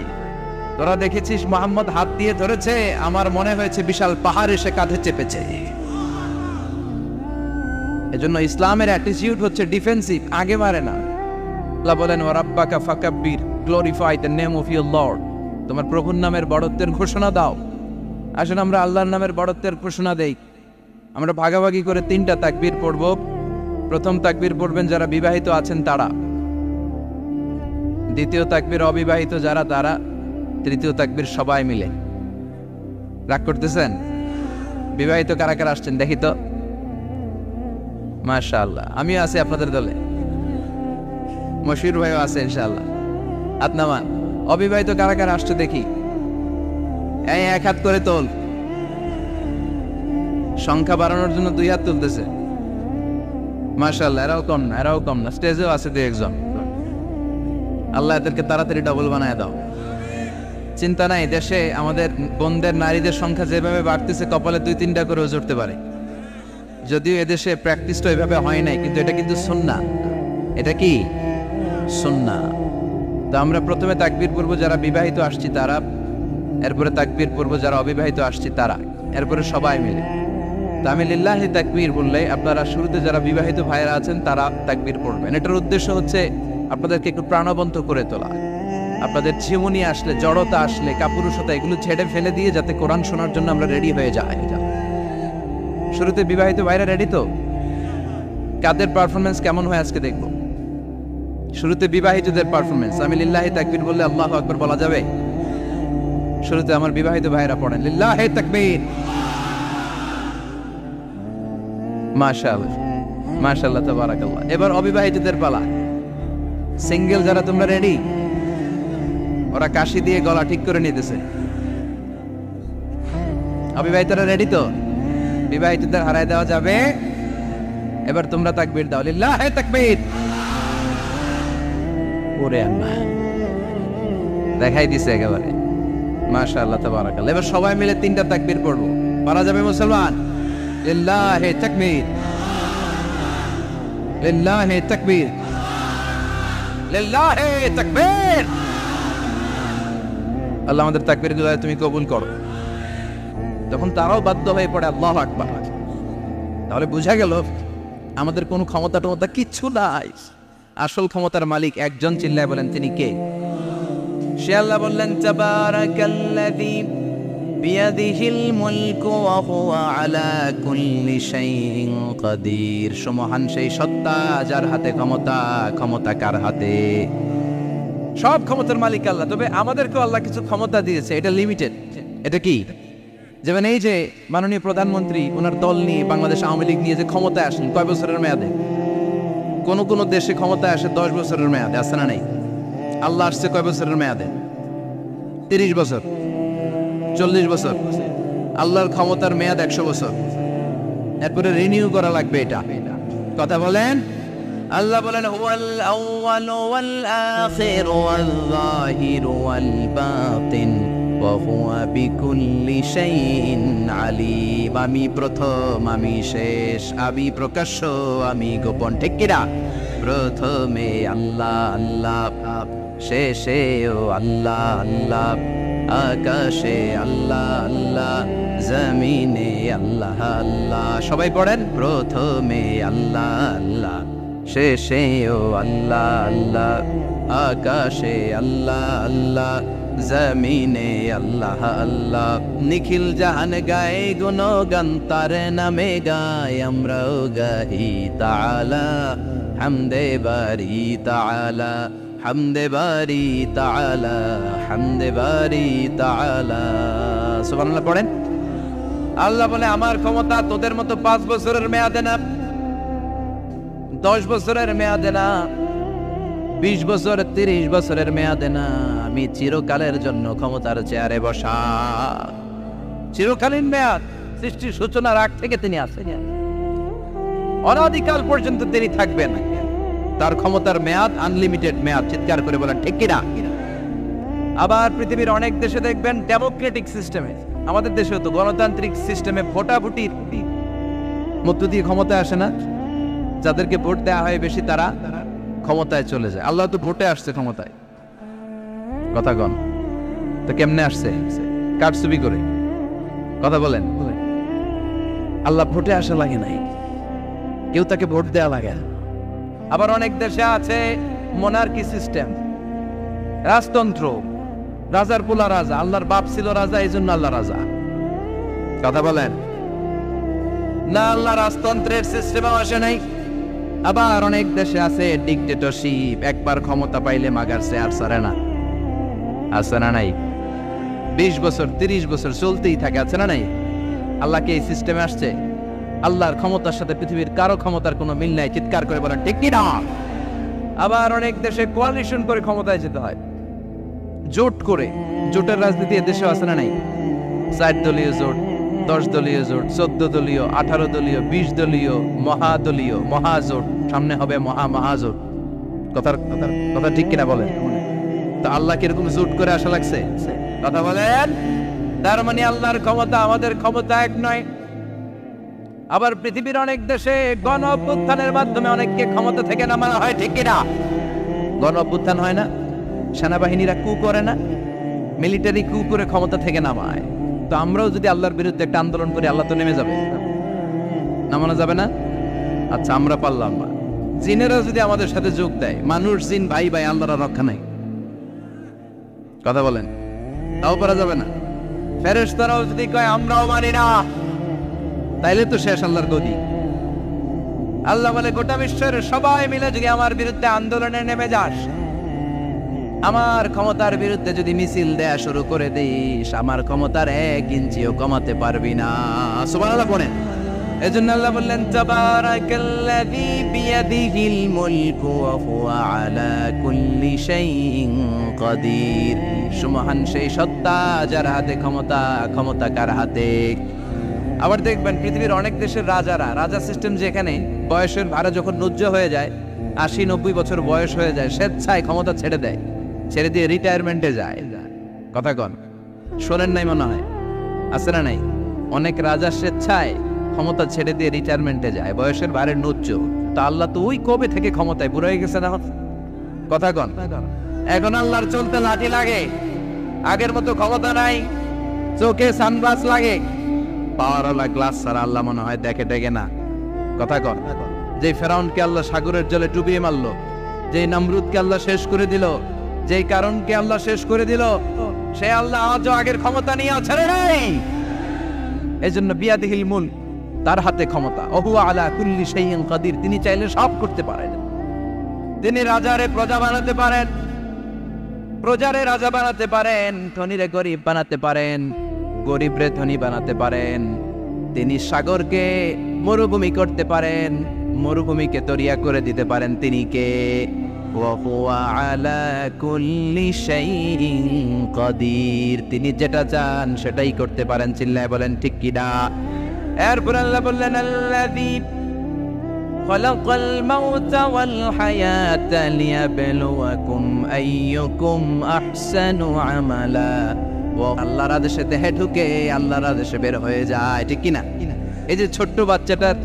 তোরা দেখেছিস মোহাম্মদ হাত দিয়ে ধরেছে, আমার মনে হয়েছে বিশাল পাহাড় এসে কাঁধে চেপেছে। এজন্য ইসলামের অ্যাটিটিউড হচ্ছে ডিফেন্সিভ, আগে মারে না। আল্লাহ বলেন, ওয়ারাব্বাকা ফাকাব্বির, glorify the name of your lord, তোমার প্রভুর নামের বড়ত্বের ঘোষণা দাও। আসলে আমরা আল্লাহর নামের বড়ত্বের ঘোষণা দেই। আমরা ভাগাভাগি করে 3টা তাকবীর পড়ব। প্রথম তাকবীর পড়বেন যারা বিবাহিত আছেন তারা, দ্বিতীয় তাকবীর অবিবাহিত যারা তারা, তৃতীয় তাকবীর সবাই মিলে। রাগ করতেছেন? বিবাহিত কারা কারা আসছেন দেখি তো? মাশাআল্লাহ, আমিও আছি আপনাদের দলে, মশির ভাইও আছে ইনশাআল্লাহ। হাত নামান। অবিবাহিত কারা কারা আসছে দেখি, এই 1 হাত করে তোল। সংখ্যা বাড়ানোর জন্য 2 হাত তুলতেছে। মাশাআল্লাহ, এরাও কম না, স্টেজেও আছে 2-1 জন। আল্লাহ এদেরকে তাড়াতাড়ি ডাবল বানায় দাও। চিন্তা নাই, দেশে আমাদের বোনদের, নারীদের সংখ্যা যেভাবে বাড়তেছে, কপালে 2-3টা করেও জুড়তে পারে। যদিও এদেশে প্র্যাকটিসটা ওইভাবে হয় নাই, কিন্তু এটা কিন্তু সুন্নাহ। এটা কি সুন্নাহ? তো আমরা প্রথমে তাকবীর পড়ব যারা বিবাহিত আসছি তারা, এরপরে তাকবীর পড়ব যারা অবিবাহিত আসছি তারা, এরপরে সবাই মিলে। তো আমি লিল্লাহি তাকবীর বললে আপনারা শুরুতে যারা বিবাহিত ভাইয়েরা আছেন তারা তাকবীর পড়বেন। এটার উদ্দেশ্য হচ্ছে আপনাদেরকে একটু প্রাণবন্ত করে তোলা, আপনাদের ঝিমুনি আসলে, জড়তা আসলে, কাপুরুষতা এগুলো ছেড়ে ফেলে দিয়ে যাতে কোরআন শোনার জন্য আমরা রেডি হয়ে যাই। শুরুতে বিবাহিত ভাইরা রেডি তো? কাদের পারফরমেন্স কেমন হয় আজকে দেখব। শুরুতে বিবাহিতদের পারফরমেন্স, আমি লিল্লাহি তাকবীর বললে আল্লাহু আকবার বলা যাবে? শুরুতে আমার বিবাহিত ভাইরা পড়েন লিল্লাহি তাকবীর। মাশাআল্লাহ মাশাআল্লাহ তাবারাকাল্লাহ। এবার অবিবাহিতদের পালা। সিঙ্গেল যারা তোমরা রেডি? ওরা কাশি দিয়ে গলা ঠিক করে নিতেছে। অবিবাহিতরা রেডি তো? বিবাহিতদের হারায় দেওয়া যাবে? এবার তোমরা তাকবীর দাও, লিল্লাহি তাকবীর। ওরে আল্লাহ, দেখাই দিছে একেবারে। মাশাআল্লাহ তাবারাকাল্লাহ। এবার সবাই মিলে 3টা তাকবীর পড়বো, পারা যাবে মুসলমান? লিল্লাহি তাকবীর, লিল্লাহি তাকবীর, লিল্লাহি তাকবীর। আল্লাহ আমাদের তাকবীরগুলো তুমি কবুল করো। তখন তারাও বাধ্য হয়ে পড়ে আল্লাহু আকবার। তাহলে বোঝা গেল আমাদের কোনো ক্ষমতা টমতা কিচ্ছু নাই, আসল ক্ষমতার মালিক একজন। চিল্লায় বলেন তিনি কে? সে আল্লাহ বললেন তাবারাকাল্লাযী বিয়াদিহিল মুলকু ওয়া হুয়া আলা কুল্লি শাইইন কাদির। সুমহান সেই সত্তা যার হাতে ক্ষমতা, ক্ষমতা কার হাতে? সব ক্ষমতার মালিক আল্লাহ। তবে আমাদেরকেও আল্লাহ কিছু ক্ষমতা দিয়েছে, এটা লিমিটেড। এটা কি? যেমন এই যে মাননীয় প্রধানমন্ত্রী ওনার দল নিয়ে বাংলাদেশ আওয়ামী লীগ নিয়ে যে ক্ষমতায় আসেন, কয় বছরের মেয়াদে? কোন কোন দেশে ক্ষমতায় আসে 10 বছরের মেয়াদে, আছে না নাই? আল্লাহ আসছে কয় বছরের মেয়াদে? 30 বছর, 40 বছর। আল্লাহর ক্ষমতার মেয়াদ 100 বছর। এরপরে রিনিউ করা লাগবে। এটা কথা বলেন। আল্লাহ বলেন হুয়াল আউয়ালু ওয়াল আখিরু ওয়াল যাহিরু ওয়াল বাতিন ওয়া হুয়া বিকুল্লি শাইইন আলিম। আমি প্রথম, আমি শেষ, আমি প্রকাশ্য, আমি গোপন। ঠিক কিনা? প্রথমে আল্লাহ আল্লাহ, শেষেও আল্লাহ আল্লাহ, আকাশে আল্লাহ আল্লাহ, জমিনে আল্লাহ আল্লাহ। সবাই পড়েন, প্রথমে আল্লাহ আল্লাহ, শেষেও আল্লাহ আল্লাহ, আকাশে আল্লাহ আল্লাহ, জমিনে আল্লাহ আল্লাহ। নিখিল জাহান গায়ে গুণগান তার নামে গায়, আমরাও গাহি তাআলা হামদে বারি তাআলা, হামদে বারি তাআলা, হামদে বারি তাআলা। সুবহানাল্লাহ পড়েন। আল্লাহ বলে আমার ক্ষমতা তোদের মতো 5 বছরের মেয়াদে না, 10 বছরের মেয়াদে না, 20 বছর 30 বছরের মেয়াদে না। আমি চিরকালের জন্য ক্ষমতার চেয়ারে বসা। চিরকালীন মেয়াদ, সৃষ্টির সূচনার আগ থেকে তিনি আছেন, অনাদিকাল পর্যন্ত তিনি থাকবেন। তার ক্ষমতার মেয়াদ আনলিমিটেড মেয়াদ। চিৎকার করে বলেন ঠিক কিনা? আবার পৃথিবীর অনেক দেশে দেখবেন ডেমোক্রেটিক সিস্টেমে, আমাদের দেশেও তো গণতান্ত্রিক সিস্টেমে ভোটাভুটির মধ্য দিয়ে ক্ষমতায় আসে না। যাদেরকে ভোট দেওয়া হয় বেশি তারা ক্ষমতায় চলে যায়। আল্লাহ তো ভোটে আসছে ক্ষমতায়। কথা কন তো কেমনে আসছে? কারচুপি করে। কথা বলেন। আল্লাহ ভোটে আসা লাগে নাই, কেউ তাকে ভোট দেওয়া লাগে। আবার অনেক দেশে আছে মোনার্কি সিস্টেম, রাজতন্ত্র, রাজার পোলা রাজা, আল্লাহর বাপ ছিল রাজা, এই জন্য আল্লাহ রাজা। কথা বলেন না, আল্লাহ রাজতন্ত্রের সিস্টেমে আসে নাই। আবার অনেক দেশে আছে ডিকটেটরশিপ, একবার ক্ষমতা পাইলে মাগারছে আর ছাড়ে না। আছে না নাই? 20 বছর 30 বছর চলতেই থাকে, আছে না নাই? আল্লাহ কি এই সিস্টেমে আসছে? আল্লাহর ক্ষমতার সাথে পৃথিবীর কারো ক্ষমতার কোনো মিল নাই। চিৎকার করে বলেন ঠিক কি না? আবার অনেক দেশে কোয়ালিশন করে ক্ষমতায় যেতে হয়, জোট করে। জোটের রাজনীতি এদেশেও আছে না নাই? 4 দলীয় জোট, 10 দলীয় জোট, 14 দলীয়, 18 দলীয়, 20 দলীয়, মহাদলীয়, মহাজোট, সামনে হবে মহাজোট। কথা ঠিক কিনা বলেন? তো আল্লাহ কিরকম জোট করে আসা লাগছে? কথা বলেন। তার মানে আল্লাহর ক্ষমতা আমাদের ক্ষমতা এক নয়। আবার পৃথিবীর অনেক দেশে গণ অভ্যুত্থানের মাধ্যমে অনেককে ক্ষমতা থেকে নামানো হয়, ঠিক কিনা? গণ অভ্যুত্থান হয় না, সেনাবাহিনীরা কু করে না, মিলিটারি কু করে ক্ষমতা থেকে নামায়। তো আমরাও যদি আল্লাহর বিরুদ্ধে একটা আন্দোলন করি, আল্লাহ তো নেমে যাবে, নামানো যাবে না? আচ্ছা আমরা পারলাম না, জিনেরা যদি আমাদের সাথে যোগ দেয়, মানুষ জিন ভাই ভাই, আল্লাহর রক্ষা নাই। কথা বলেন, তাও পারা যাবে না। ফেরেশতারাও যদি কয় আমরাও মানি না, তাইলে তো শেষ আল্লাহর গদি। আল্লাহ বলে গোটা বিশ্বের সবাই মিলে যদি আমার বিরুদ্ধে আন্দোলনে নেমে যাস, আমার ক্ষমতার বিরুদ্ধে যদি মিছিল দেয়া শুরু করে দিস, আমার ক্ষমতার 1 ইঞ্চিও কমাতে পারবি না। সুবহানাল্লাহ বলেন। এজন্য আল্লাহ বললেন তাবারাকাল্লাযী বিয়াদিহিল মুলকু ওয়া হুয়া আলা কুল্লি শাইইন কাদির। সুমহান সেই সত্তা যার হাতে ক্ষমতা, ক্ষমতা কার হাতে। আবার দেখবেন পৃথিবীর অনেক দেশের রাজা সিস্টেম, যেখানে বয়সের ভাড়া যখন নুজ্জ হয়ে যায়, 80-90 বছর বয়স হয়ে যায়, স্বেচ্ছায় ক্ষমতা ছেড়ে দেয়, ছেড়ে দিয়ে রিটায়ারমেন্টে যায়। কথা কন, শোনেন নাই মনে হয়, আছে না নাই? অনেক রাজা স্বেচ্ছায় ক্ষমতা ছেড়ে দিয়ে রিটায়ারমেন্টে যায়, বয়সের ভারে নুজ্জ। তো আল্লাহ তো ওই কবে থেকে ক্ষমতায় বুড়ো হয়ে গেছে না? কথা কন, এখন আল্লাহর চলতে লাঠি লাগে, আগের মতো ক্ষমতা নাই, চোখে সানগ্লাস লাগে, পাওয়ারওয়ালা গ্লাস ছাড়া আল্লাহ মনে হয় দেখে না। কথা কন, যে ফেরাউনকে আল্লাহ সাগরের জলে ডুবিয়ে মারলো, যে নমরুদকে আল্লাহ শেষ করে দিল, যেই কারণকে আল্লাহ শেষ করে দিল, সে আল্লাহ আজও আগের ক্ষমতা নিয়ে ছেড়ে নাই। এজন্য বিয়াদিহিল মুলক, তার হাতে ক্ষমতা, ওহুয়া আলা কুল্লি শাইইন কাদির। তিনি চাইলে সব করতে পারেন। তিনি রাজারে প্রজা বানাতে পারেন, প্রজারে রাজা বানাতে পারেন, ধনীরে গরিব বানাতে পারেন, গরিবরে ধনী বানাতে পারেন। তিনি সাগরকে মরুভূমি করতে পারেন, মরুভূমিকে দরিয়া করে দিতে পারেন। তিনি কে? ওয়া হুয়া আলা কুল্লি শাইইন কাদির। তিনি যেটা চান সেটাই করতে পারেন। চিল্লায় বলেন ঠিক কি না? এরপর আল্লাহ বললেন আল্লাযী খালাকাল মাউতা ওয়াল হায়াতা লিয়াবলুয়াকুম আইয়ুকুম আহসানু আমালা। ও আল্লাহর আদেশে দেহে ঢুকে আল্লাহর আদেশে বের হয়ে যায়, ঠিক কি না? এই যে ছোট্ট বাচ্চাটার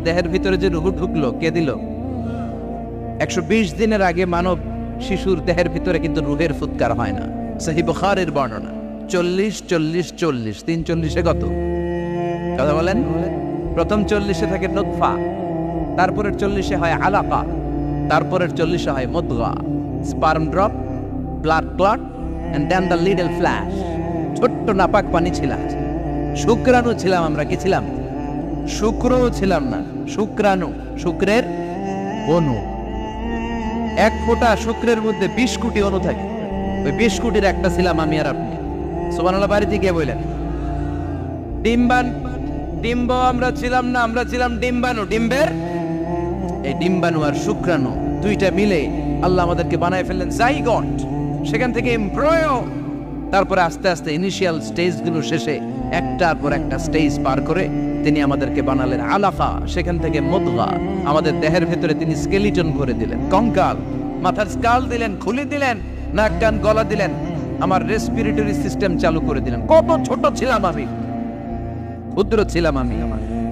দেহের ভিতরে যে রূহ ঢুকলো, কে দিল? 120 দিনের আগে মানব শিশুর দেহের ভিতরে কিন্তু রূহের ফুৎকার হয় না। সহিহ বুখারীর বর্ণনা 40-40-40, 340-এ কত? কথা বলেন। প্রথম 40-এ থাকে নুতফা, তারপরের 40-এ হয় আলাকা, তারপরের 40-এ হয় মুদগা, sperm drop, blood clot, and then the little flesh. ছোট্ট নাপাক পানি ছিলাম, শুক্রাণু ছিলাম আমরা। কি ছিলাম? শুক্রও ছিলাম না, শুক্রাণু, শুক্রের অণু। 1 ফোঁটা শুক্রের মধ্যে 20 কোটি অণু থাকে। ওই 20 কোটির একটা ছিলাম আমি আর আপনি। সুবহানাল্লাহ। বাড়িতে গিয়ে বললেন ডিম্ব আমরা ছিলাম না, আমরা ছিলাম ডিম্বাণু। ডিম্বের এই ডিম্বাণু আর শুক্রাণু দুইটা মিলে আল্লাহ আমাদেরকে বানায় ফেললেন জাইগট, সেখান থেকে এমব্রয়ো, তারপরে আস্তে আস্তে ইনিশিয়াল স্টেজগুলো শেষে একটার পর একটা স্টেজ পার করে তিনি আমাদেরকে বানালেন আলাকা, সেখান থেকে মুদগা। আমাদের দেহের ভেতরে তিনি স্কেলিটন ভরে দিলেন, কঙ্কাল, মাথার স্কাল দিলেন, খুলে দিলেন, নাক কান গলা দিলেন, আমার রেসপিরেটরি সিস্টেম চালু করে দিলেন। কত ছোট ছিলাম আমি, ক্ষুদ্র ছিলাম আমি।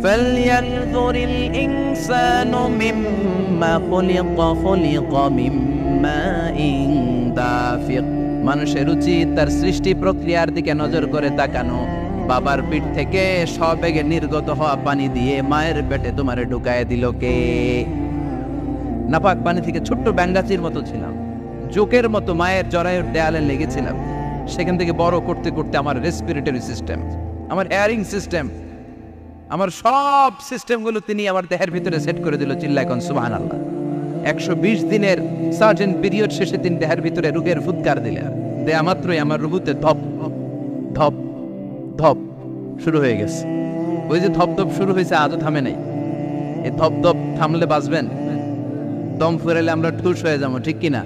ফালইয়ানযুরিল ইনসানু মিম্মা খুলিকা মিম্মাইন দাফিক। মানুষের উচিত তার সৃষ্টি প্রক্রিয়ার দিকে নজর করে তাকানো। বাবার পিঠ থেকে সবেগে নির্গত হওয়া পানি দিয়ে মায়ের পেটে তোমারে ঢুকায় দিল কে? নাপাক পানি থেকে ছোট্ট ব্যাঙ্গাচির মতো ছিলাম, জোকের মতো মায়ের জরায়ুর দেয়ালে লেগেছিলাম। সেখান থেকে বড় করতে করতে আমার রেসপিরেটরি সিস্টেম, আমার এয়ারিং সিস্টেম, আমার সব সিস্টেমগুলো তিনি আমার দেহের ভিতরে সেট করে দিল। চিল্লায় কোন সুবহানাল্লাহ। 120 দিনের সার্টেন পিরিয়ড শেষে তিনি দেহের ভিতরে রূহের ফুৎকার দিলেন। দেয়া মাত্রই আমার রুহুতে ধপ ধপ ধপ শুরু হয়ে গেছে। ওই যে ধপ ধপ শুরু হয়েছে, আজও থামে নাই। এই ধপ ধপ থামলে বাঁচবেন, দম ফুরাইলে আমরা ঠুস হয়ে যাবো, ঠিক কিনা?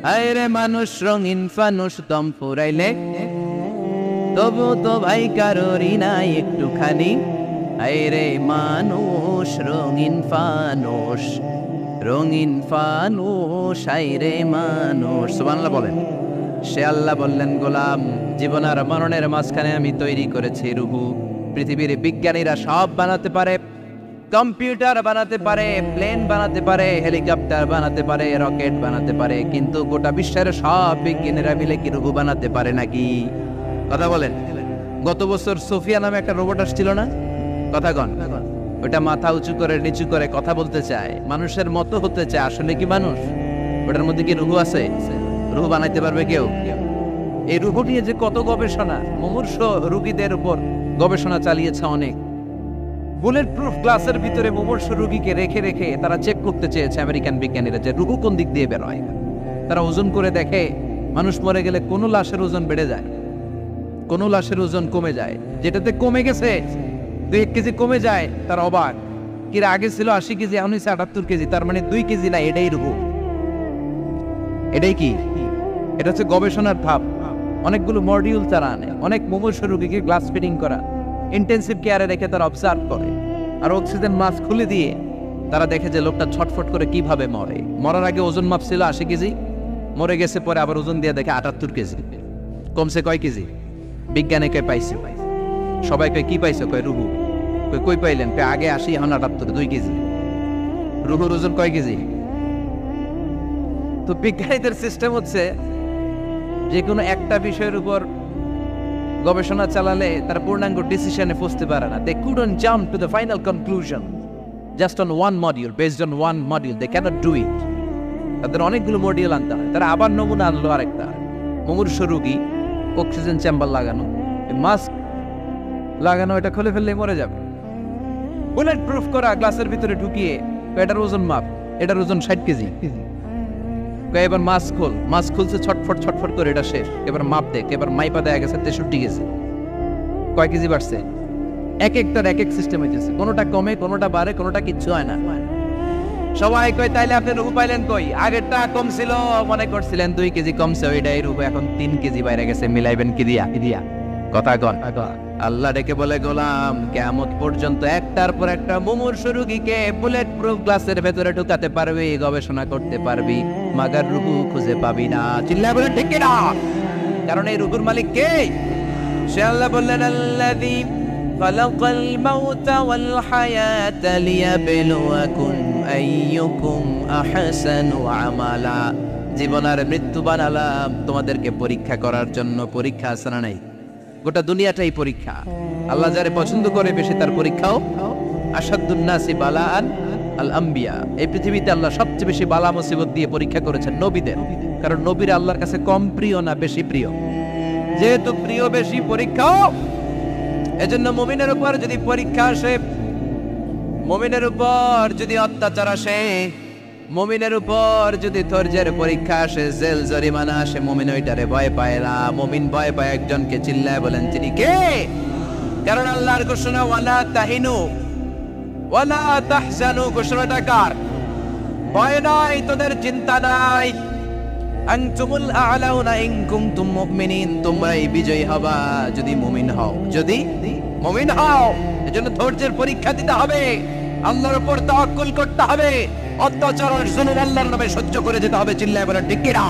হায় রে মানুষ রঙিন ফানুষ, দম ফুরাইলে তবু তো ভাই কারোরই নাই একটুখানি। হায় রে মানুষ রঙিন ফানুষ, রঙিন ফানুষ, হায় রে মানুষ। সুবহানাল্লাহ বলেন। সে আল্লাহ বললেন গোলাম, জীবন আর মরণের মাঝখানে আমি তৈরি করেছি রুহু। পৃথিবীর বিজ্ঞানীরা সব বানাতে পারে, কম্পিউটার বানাতে পারে, প্লেন বানাতে পারে, হেলিকপ্টার বানাতে পারে, রকেট বানাতে পারে, কিন্তু গোটা বিশ্বের সব বিজ্ঞানীরা মিলে কি রুহু বানাতে পারে নাকি? কথা বলেন। গত বছর সোফিয়া নামে একটা রোবট আসছিল না? কথা কন। ওটা মাথা উঁচু করে নিচু করে কথা বলতে চায়, মানুষের মতো হতে চায়। আসলে কি মানুষ? ওটার মধ্যে কি রুহু আছে? রুহু বানাইতে পারবে কেউ? এই রুহু নিয়ে যে কত গবেষণা, মুমূর্ষ রোগীদের উপর গবেষণা চালিয়েছে অনেক। বুলেট প্রুফ গ্লাসের ভিতরে মুমূর্ষ রোগীকে রেখে রেখে তারা চেক করতে চেয়েছে আমেরিকান বিজ্ঞানীরা যে রুহু কোন দিক দিয়ে বের হয়। তারা ওজন করে দেখে মানুষ মরে গেলে কোনো লাশের ওজন বেড়ে যায়, কোনো লাশের ওজন কমে যায়। যেটাতে কমে গেছে 2 কেজি কমে যায়, তার অবাক। কিরা আগে ছিল 80 কেজি, এখন হচ্ছে 78 কেজি, তার মানে 2 কেজি না, এটাই রুহু। এটাই কি? এটা হচ্ছে গবেষণার ধাপ। অনেকগুলো মডিউল তারা আনে, অনেক মুমূর্ষ রোগীকে গ্লাস ফিটিং করা, ইন্টেন্সিভ কেয়ারে রেখে তারা অবজার্ভ করে, আর অক্সিজেন মাস্ক খুলে দিয়ে তারা দেখে যে লোকটা ছটফট করে কিভাবে মরে। মরার আগে ওজন মাপ ছিল 80 কেজি, মরে গেছে পরে আবার ওজন দিয়ে দেখে 78 কেজি। কমছে কয় কেজি? বিজ্ঞানে কয় পাইছে। সবাই কয় কি পাইছে? কয় রুহু। কই পাইলেন? আগে 80, এখন 78, 2 কেজি। রুহুর ওজন কয় কেজি? তো বিজ্ঞানীদের সিস্টেম হচ্ছে যে কোনো একটা বিষয়ের উপর গবেষণা চালালে তারা পূর্ণাঙ্গ ডিসিশনে পৌঁছতে পারে না। They couldn't jump to the final conclusion just on one module, based on one module. They cannot do it. তাদের অনেকগুলো মডিউল আনতে হয়। তারা আবার নমুনা আনলো আরেকটা, মুমূর্ষ রোগী, অক্সিজেন চেম্বার লাগানো, মাস্ক লাগানো, এটা খুলে ফেললে মরে যাবে। বুলেট প্রুফ করা গ্লাসের ভিতরে ঢুকিয়ে এটার ওজন মাপ, এটার ওজন 60 কেজি। এবার মাস্ক খোল, মাস্ক খুলছে ছটফট ছটফট করে, এটা শেষ। এবার মাপ দেখ, এবার মাইপা দেয়া গেছে 63 কেজি। কয় কেজি বাড়ছে? এক একটার এক এক সিস্টেম হইতেছে, কোনোটা কমে, কোনোটা বাড়ে, কোনোটা কিচ্ছু হয় না। সবাই কয় তাইলে আপনি রুহু পাইলেন কই? আগেরটা কম ছিল, মনে করছিলেন 2 কেজি কমছে, ওইটাই রুহু, এখন 3 কেজি বাইরে গেছে। মিলাইবেন কি দিয়া? কথা কন। আল্লাহ ডেকে বলে, গোলাম কিয়ামত পর্যন্ত একটার পর একটা মুমূর্ষ রোগীকে বুলেট প্রুফ গ্লাসের ভেতরে ঢুকাতে পারবি, গবেষণা করতে পারবি, মাগার রুহু খুঁজে পাবি না। চিল্লায় বলেন ঠিক কিনা? কারণ এই রুহুর মালিক কে? সে আল্লাহ বললেন, আল্লাযী খালাকাল মাউতা ওয়াল হায়াতা লিয়াবলুয়াকুম আইয়ুকুম আহসানু আমালা। জীবন আর মৃত্যু বানালাম তোমাদেরকে পরীক্ষা করার জন্য। পরীক্ষা আছে না নাই? গোটা দুনিয়াটাই পরীক্ষা। আল্লাহ যারে পছন্দ করে বেশি তার পরীক্ষাও। আশাদ্দুন নাসি বালাআন আল আম্বিয়া। এই পৃথিবীতে আল্লাহ সবচেয়ে বেশি বালা মুসিবত দিয়ে পরীক্ষা করেছেন নবীদের। কারণ নবীরা আল্লাহর কাছে কম প্রিয় না বেশি প্রিয়? যেহেতু প্রিয় বেশি, পরীক্ষাও। এজন্য মুমিনের উপর যদি পরীক্ষা আসে, মুমিনের উপর যদি অত্যাচার আসে, মুমিনের উপর যদি ধৈর্যের পরীক্ষা আসে, জেল জরিমানা আসে, মুমিন ওইটারে ভয় পায় না। মুমিন ভয় পায় একজনকে। চিল্লায় বলেন তিনি কে? কারণ আল্লাহর ঘোষণা, ওয়ালা তাহিনু ওয়ালা তাহজানু। ঘোষণাটা কার? ভয় নাই, তোদের চিন্তা নাই। আনতুমুল আ'লাউনা ইন কুনতুম মুমিনিন। তোমরাই বিজয়ী হবা যদি মুমিন হও, যদি মুমিন হও। এজন্য ধৈর্যের পরীক্ষা দিতে হবে, আল্লাহর উপর তাওয়াক্কুল করতে হবে, অত্যাচার আর জুলুম আল্লাহর নামে সহ্য করে যেতে হবে। চিল্লায় বলেন ঠিক কিনা?